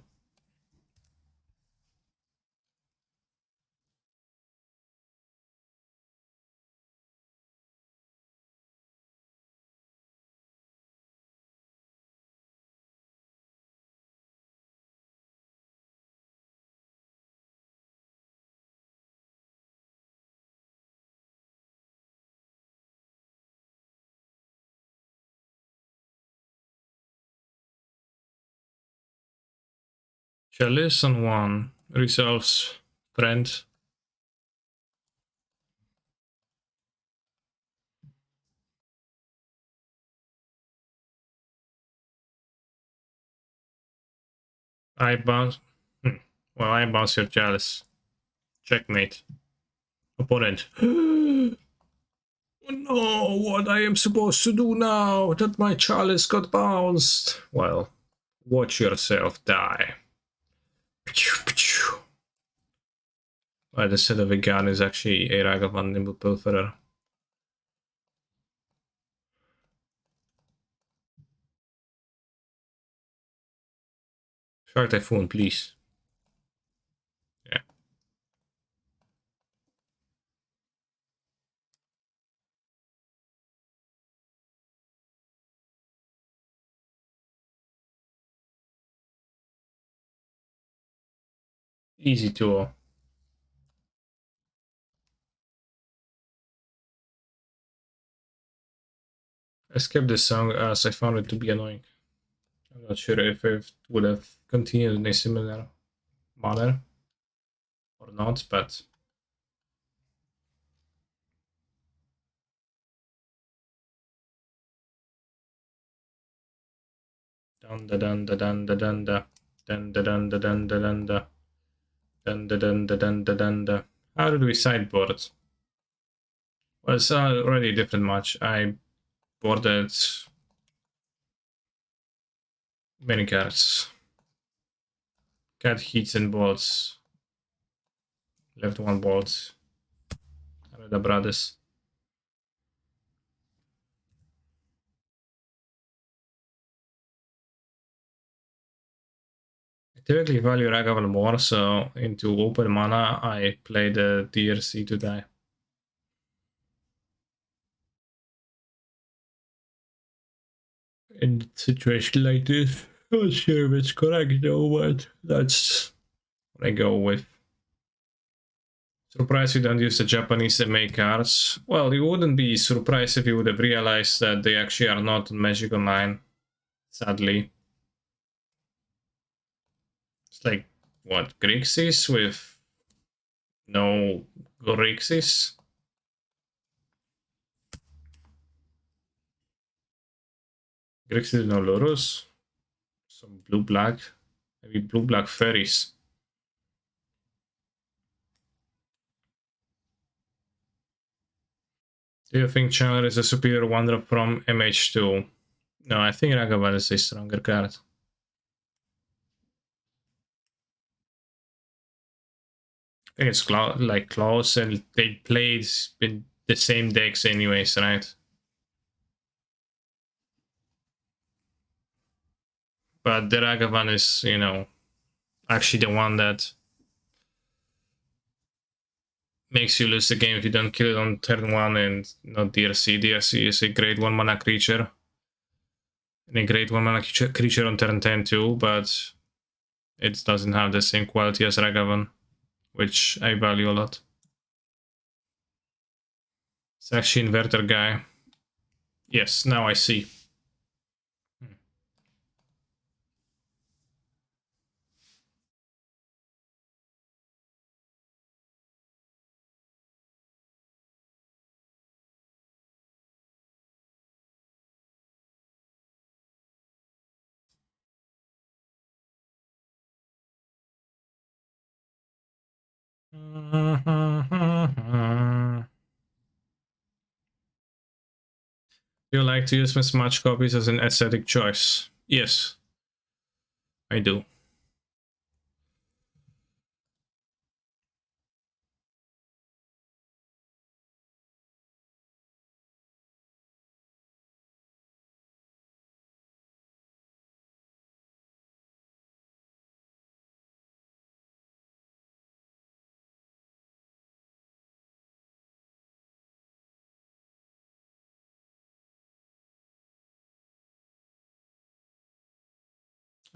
Speaker 1: Chalice on 1 resolves friend. I bounce. Well, I bounce your chalice. Checkmate. Opponent. No, what I am supposed to do now that my chalice got bounced? Well, watch yourself die. Well, the set of a gun is actually a Ragavan Nimble Pilferer. Shark Typhoon, please. Yeah. Easy tool. I skipped this song as I found it to be annoying. I'm not sure if it would have continued in a similar manner or not, but dun da dun da dun da dun da dun da dun da dun da dun da dun da dun da dun da dun da. How did we sideboard? Well, it's already a different match. I boarded many cards. Cat hits and bolts. Left one bolt. The brothers. Typically value Ragavan more, so into open mana I play the DRC to die. In a situation like this, I'm not sure if it's correct though, but that's what I go with. Surprised you don't use the Japanese make cards. Well, you wouldn't be surprised if you would have realized that they actually are not on Magic Online, sadly. It's like, what, Grixis with no Grixis? Grixis no Lurus? Some blue-black? Maybe blue-black fairies. Do you think Channeler is a superior one-drop from MH2? No, I think Ragavan is a stronger card. I think it's like close, and they played in the same decks anyways, right? But the Ragavan is, you know, actually the one that makes you lose the game if you don't kill it on turn 1 and not DRC. DRC is a great 1 mana creature. And a great 1 mana creature on turn 10 too, but it doesn't have the same quality as Ragavan, which I value a lot. It's actually Inverter guy. Yes, now I see. Do you like to use mismatched copies as an aesthetic choice? Yes, I do.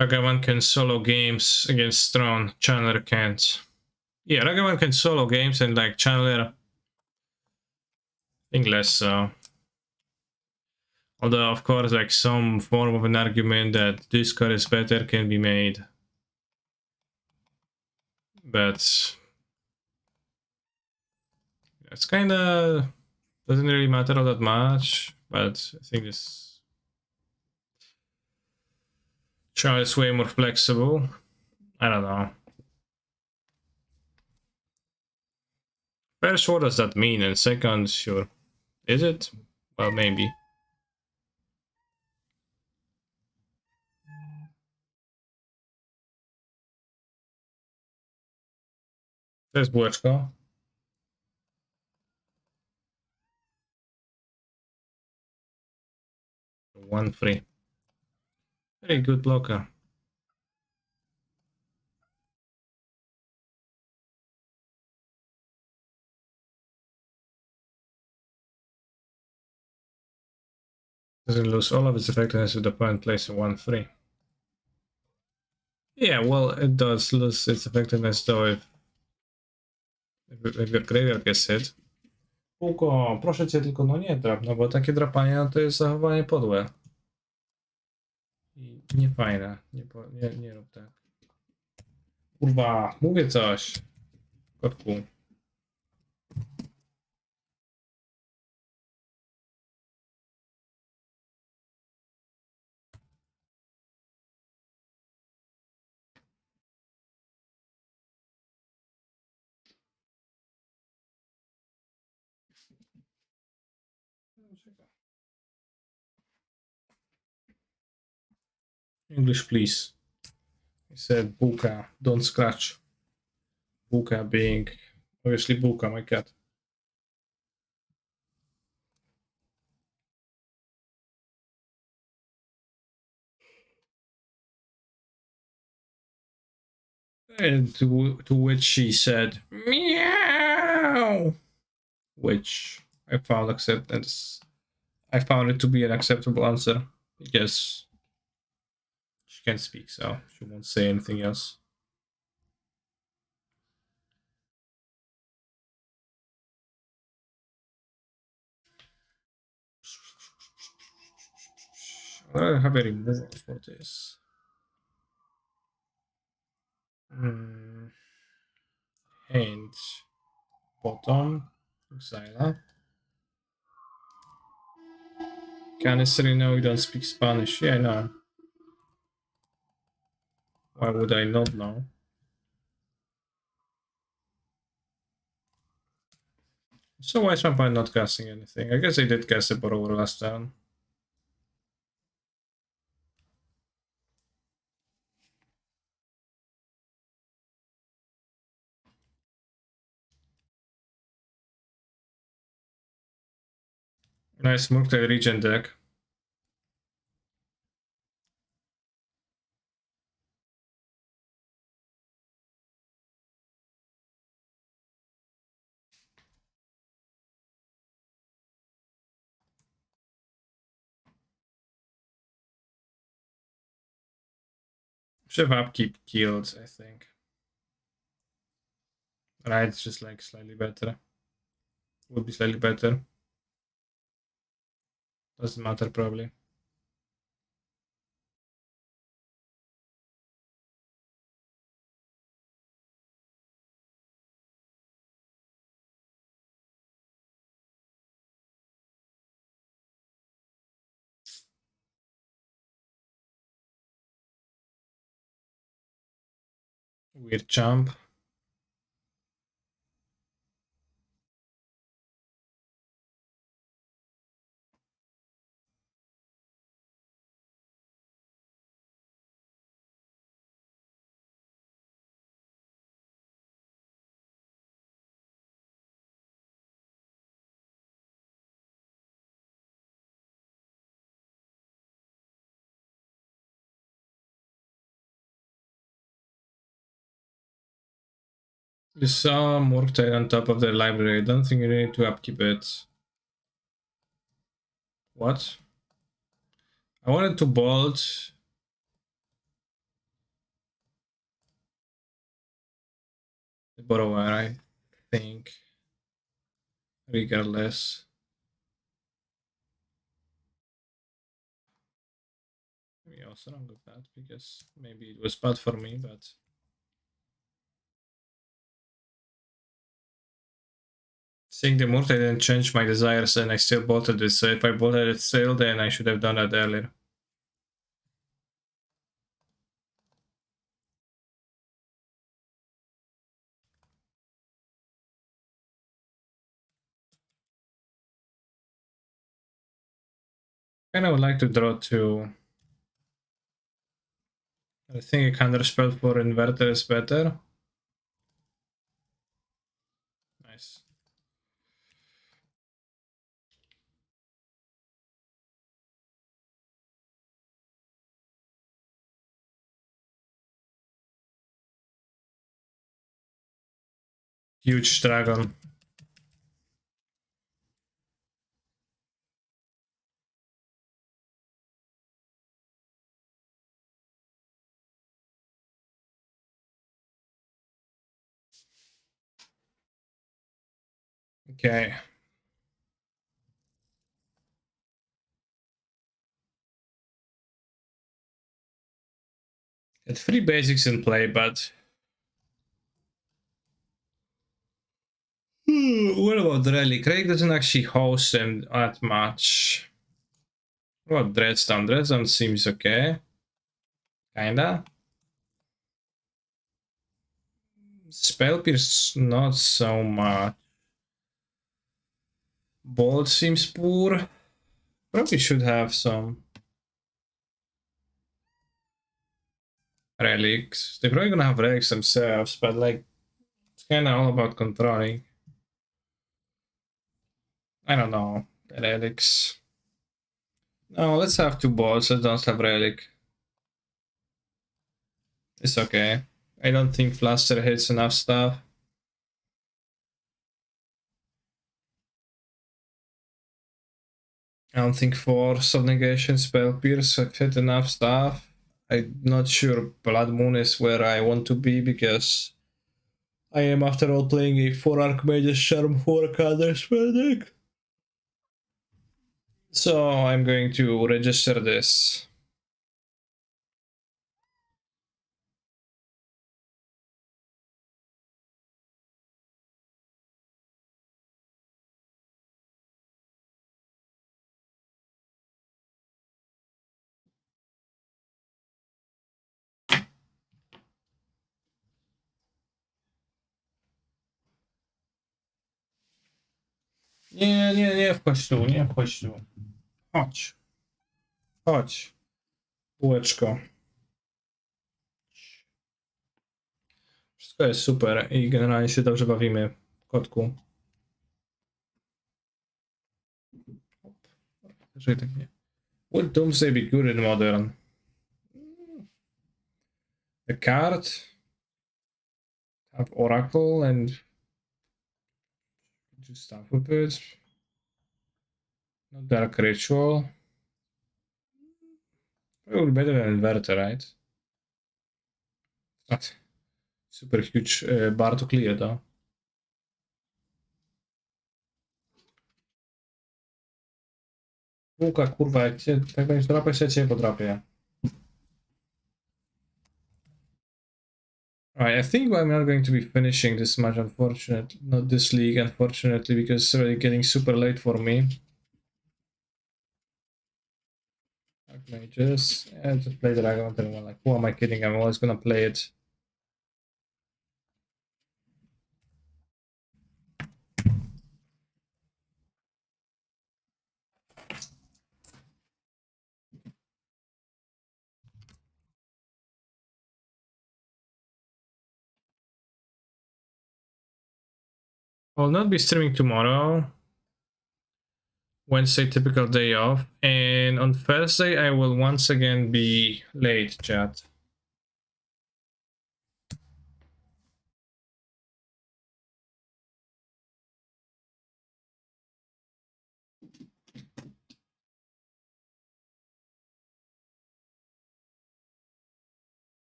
Speaker 1: Ragavan can solo games against Throne, Chandler can't. Yeah, Ragavan can solo games, and like Chandler, I think less so. Although, of course, like some form of an argument that this card is better can be made. But it's kinda doesn't really matter all that much. But I think this Charlie is way more flexible. I don't know. First, what does that mean? And second, sure. Is it? Well, maybe. There's Buechko. 1-3. Very good blocker. Doesn't lose all of its effectiveness if the opponent plays a 1-3. Yeah, well, it does lose its effectiveness though if your graveyard gets hit. Puko, proszę cię, tylko no nie drap, no bo takie drapanie no to jest zachowanie podłe. I niefajne. Nie rób tak. Kurwa, mówię coś. Kotku. English, please. He said Buka, don't scratch. Buka being obviously Buka, my cat. And to which she said, meow, which I found acceptance. I found it to be an acceptable answer because she can't speak, so she won't say anything else. I don't have a removal for this. And bottom, Xyla. Can't necessarily know you don't speak Spanish. Yeah, I know. Why would I not know? So why is my opponent not casting anything? I guess they did cast a borrower last turn. Nice Murktide regen deck. Should have upkeep killed, I think. Right, it's just like slightly better. Would be slightly better. Doesn't matter probably. Weird jump. You saw Murktide on top of the library. I don't think you need to upkeep it. What? I wanted to bolt. The borrower, I think. Regardless. Maybe also wrong with that because maybe it was bad for me, but seeing the Murktide didn't change my desires and I still bolted it. So if I bolted it still, then I should have done that earlier. Kind of would like to draw two. I think a counterspell for inverter is better. Nice. Huge dragon. Okay. Had 3 basics in play, but what about Relic? Relic doesn't actually host them that much. What about Dreadstone? Dreadstone seems okay. Kinda. Spell Pierce, not so much. Bolt seems poor. Probably should have some relics. They're probably gonna have relics themselves, but like, it's kinda all about controlling. I don't know. Relics. No, let's have 2 bolts. Let's don't have relic. It's okay. I don't think Fluster hits enough stuff. I don't think Force of Negation, Spell Pierce hit enough stuff. I'm not sure Blood Moon is where I want to be because I am after all playing a 4 Archmage's Charm 4 counter spell deck. So I'm going to register this. Nie wchodź tu, nie wchodź tu. Chodź. Chodź. Kółeczko. Wszystko jest super i generalnie się dobrze bawimy, kotku. Jeżeli tak nie. Would Doomsday be good in Modern? The card have Oracle and do stuff with it. No Dark Ritual. Probably better than Inverter, right? Not super huge bar to clear though. Łuka, kurwa, jak cię tak będziesz drapać, ja cię podrapię. Alright, I think I'm not going to be finishing this match, unfortunately. Not this league, unfortunately, because it's already getting super late for me. Archmages. Yeah, just play the Dragon Hunter one. Like, who am I kidding? I'm always gonna play it. I'll not be streaming tomorrow. Wednesday, typical day off. And on Thursday, I will once again be late, chat.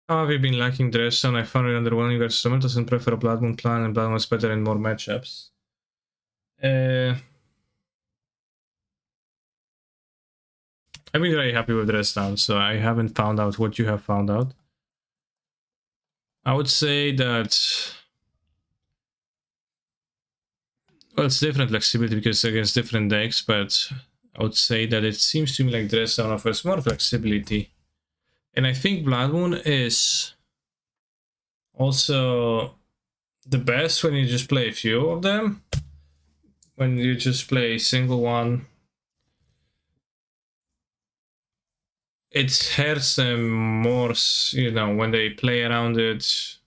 Speaker 1: How have you been liking Dresden? I found it underwhelming versus Elementals and prefer a Blood Moon plan, and Blood Moon is better in more matchups. I've been very happy with Dresden, so I haven't found out what you have found out. I would say that, well, it's different flexibility because it's against different decks, but I would say that it seems to me like Dresden offers more flexibility. And I think Blood Moon is also the best when you just play a few of them. When you just play a single one, it hurts them more, you know, when they play around it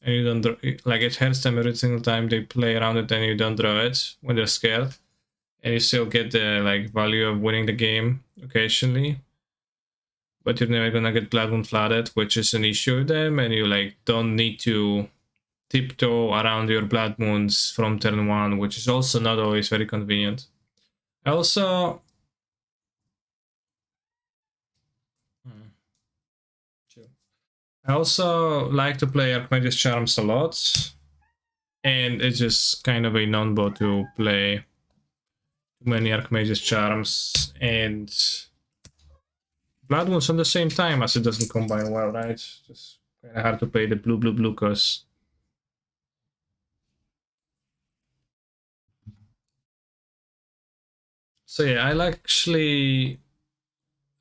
Speaker 1: and you don't, like, it hurts them every single time they play around it and you don't draw it when they're scared. And you still get the, like, value of winning the game occasionally. But you're never gonna get Blood Moon flooded, which is an issue with them, and you, like, don't need to tiptoe around your Blood Moons from turn 1, which is also not always very convenient. I also... I also like to play Archmage's Charms a lot, and it's just kind of a non-bo to play too many Archmage's Charms and Blood Moons at the same time, as it doesn't combine well, right? It's just kind of hard to play the blue cause. So yeah, I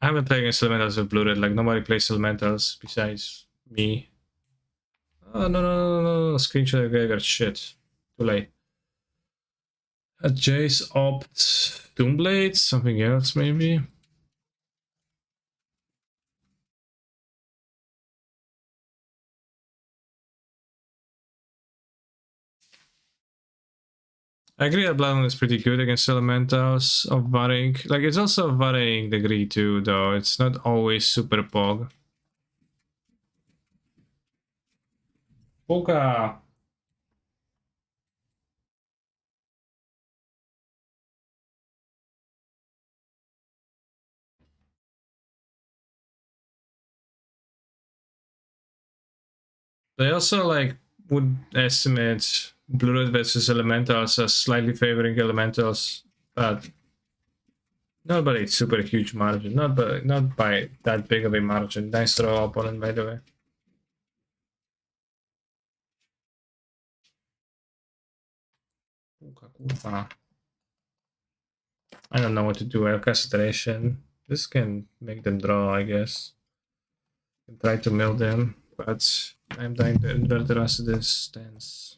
Speaker 1: haven't played against Elementals with Blue Red, like nobody plays Elementals besides me. Oh, no, screenshot of graveyard, shit. Too late. Jace opt Doomblade, something else maybe? I agree that Bloodhound is pretty good against elementals of varying. Like, it's also of varying degree too, though. It's not always super pog. Puka! They also, like, would estimate Blue Red versus elementals as slightly favoring elementals, but not by a super huge margin. Not by that big of a margin. Nice throw opponent, by the way. Puka, kurwa. I don't know what to do. I'll castration. This can make them draw, I guess. And try to mill them, but I'm dying to invert the rest of this stance.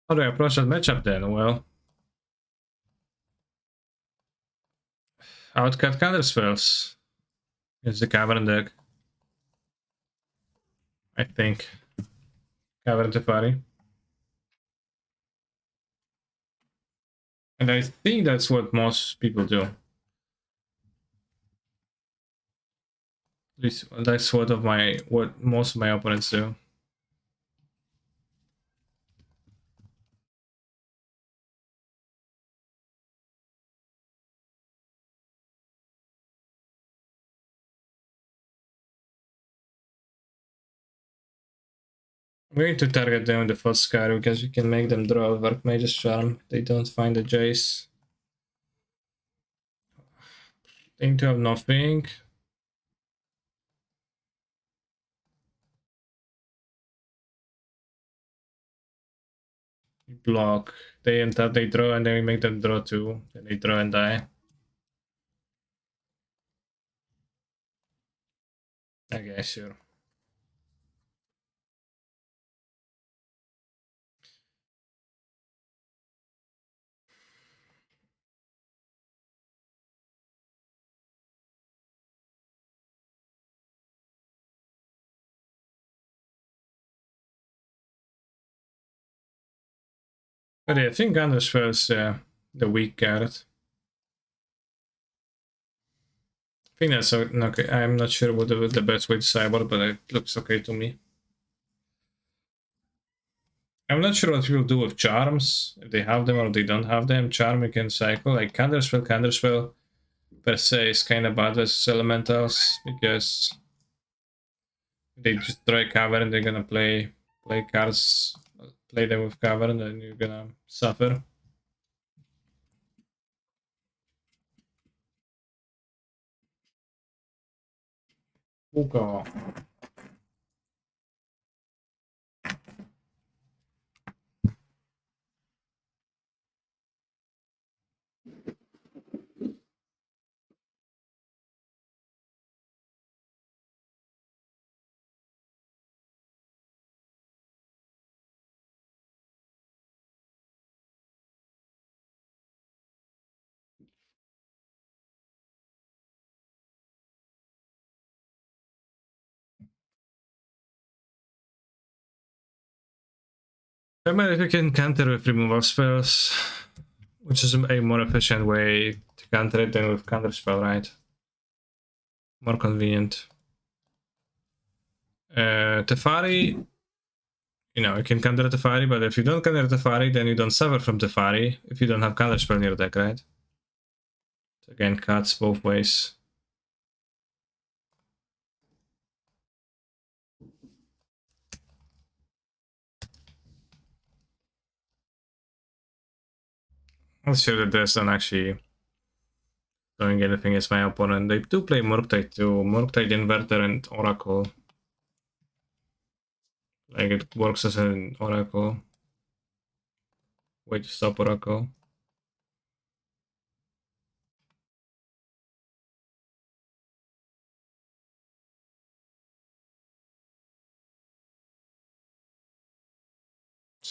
Speaker 1: How do I approach that matchup then? Well, outcut counter spells. It's the Cavern deck. I think. Cavern Tefari. And I think that's what most people do. At least that's what most of my opponents do. I'm going to target them with the Foskar because we can make them draw a Archmage's Charm. They don't find the Jace. They need to have nothing. Block. They untap, they draw, and then we make them draw too. Then they draw and die. Okay, sure. But yeah, I think Anders was the weak card. I think that's okay. I'm not sure what the best way to cyber, but it looks okay to me. I'm not sure what people do with charms, if they have them or they don't have them. Charm you can cycle, like Counterspell per se is kind of bad versus elementals because they just draw a cavern and they're gonna play cards, play them with cavern, and you're gonna suffer. Puka. I mean, if you can counter with removal spells, which is a more efficient way to counter it than with counter spell, right? More convenient. Tefari, you know, you can counter Tefari, but if you don't counter Tefari, then you don't suffer from Tefari if you don't have counter spell in your deck, right? So again, cuts both ways. I'll show that there's not actually doing anything as my opponent. They do play Murktide too. Murktide Inverter and Oracle. Like, it works as an Oracle. Way to stop Oracle.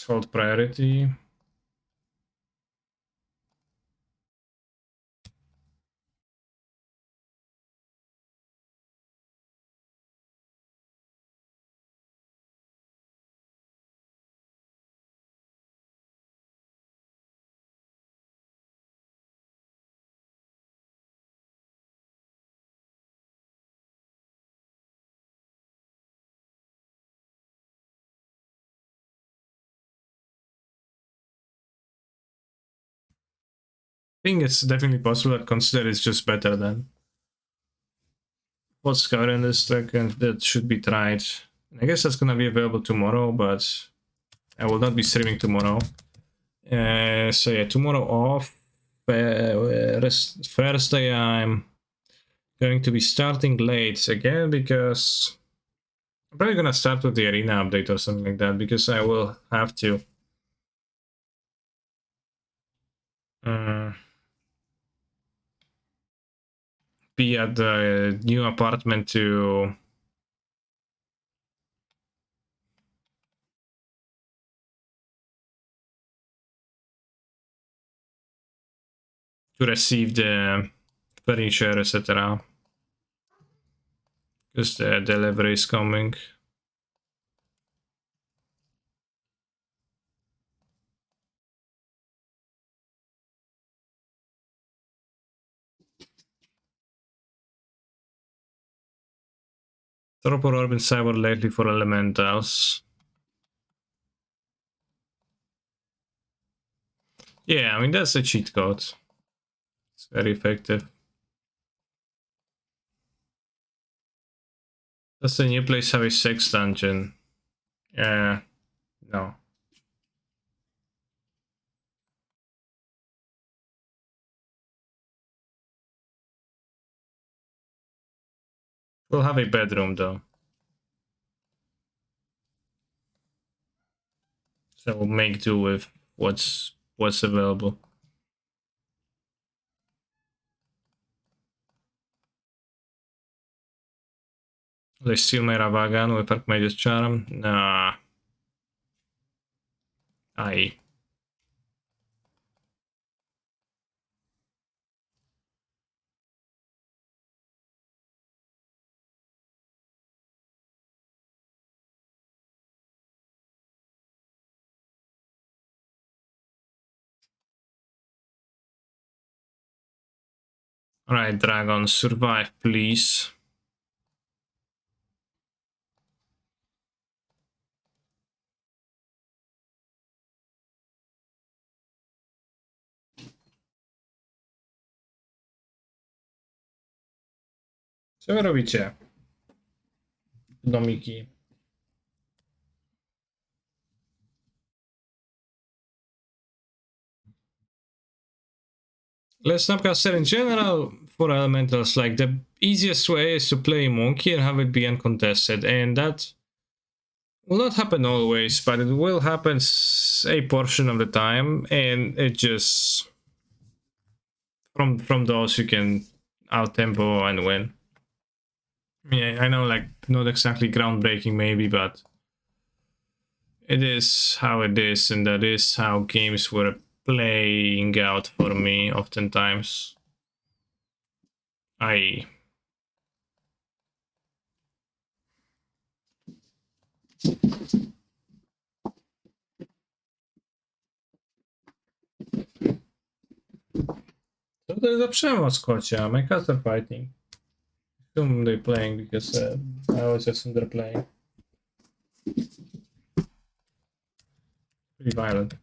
Speaker 1: hold priority. I think it's definitely possible that consider is just better than what's covered in this deck, and that should be tried. I guess that's gonna be available tomorrow, but I will not be streaming tomorrow. So yeah, tomorrow off. Thursday I'm going to be starting late again because I'm probably gonna start with the arena update or something like that because I will have to. Be at the new apartment to receive the furniture, etc. Because the delivery is coming. Torpor Orb in Cyber lately for elementals. Yeah, I mean that's a cheat code. It's very effective. Does the new place have a sex dungeon? Yeah, no. We'll have a bedroom though. So we'll make do with what's available. They steal my Ravagan with Archmage's Charm? Nah. Aye. Alright, Dragon, survive, please. Co wy robicie? Domiki. Let's Snapcaster in general for elementals, like the easiest way is to play monkey and have it be uncontested, and that will not happen always, but it will happen a portion of the time, and it just from those you can out tempo and win. Yeah, I know, like not exactly groundbreaking maybe, but it is how it is, and that is how games were playing out for me oftentimes. Co to jest za przemoc, kocia? My cats are fighting. Whom they playing? Because I always assume they're playing. Pretty violent.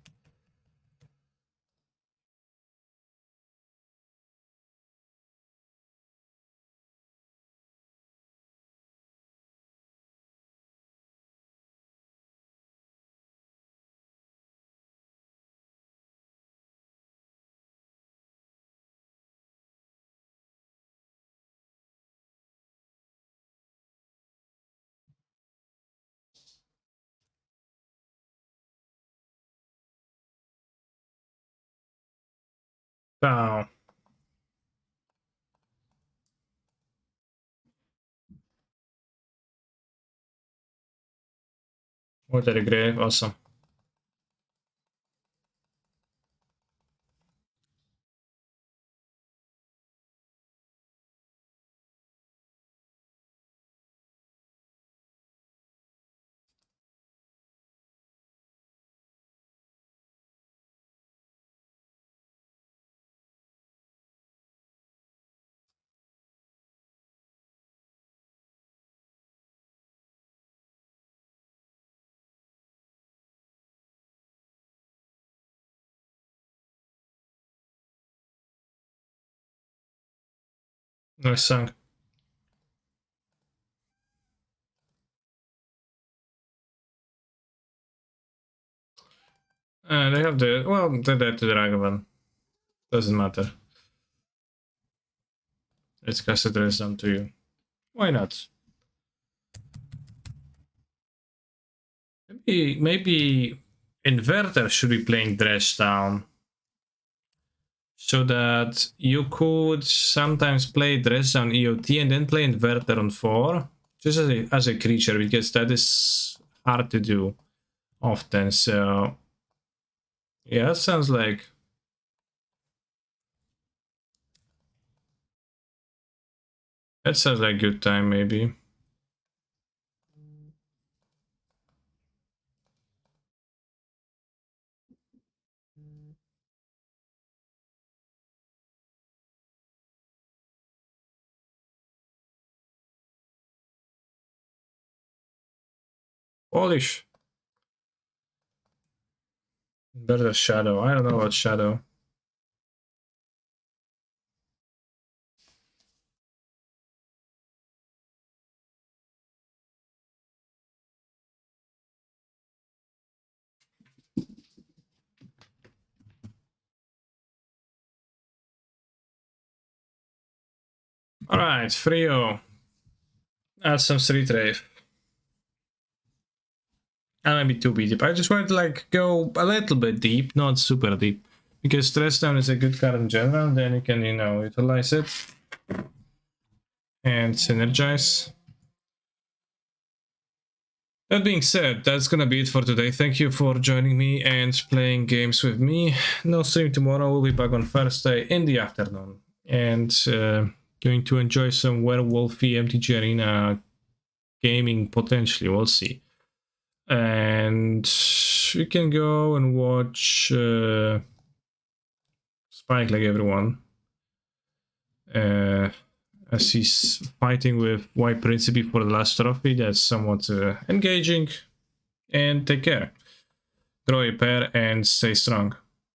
Speaker 1: Wow. What a grave. Awesome. Nice song. They have the, well, they're there to drag one. Doesn't matter. Let's cast a dress down to you. Why not? Maybe Inverter should be playing dress down, so that you could sometimes play dress down EOT and then play Inverter on 4, just as a creature, because that is hard to do often. So yeah, that sounds like a good time, maybe. Polish. Better Shadow. I don't know about Shadow. Alright, Frio. Add some Street Rave. I might be too deep. I just wanted to like go a little bit deep, not super deep. Because Stress Down is a good card in general, then you can, you know, utilize it. And synergize. That being said, that's gonna be it for today. Thank you for joining me and playing games with me. No stream tomorrow, we'll be back on Thursday in the afternoon. And going to enjoy some Werewolfy MTG Arena gaming potentially, we'll see. And we can go and watch Spike like everyone. As he's fighting with White Principe for the last trophy, that's somewhat engaging. And take care. Draw a pair and stay strong.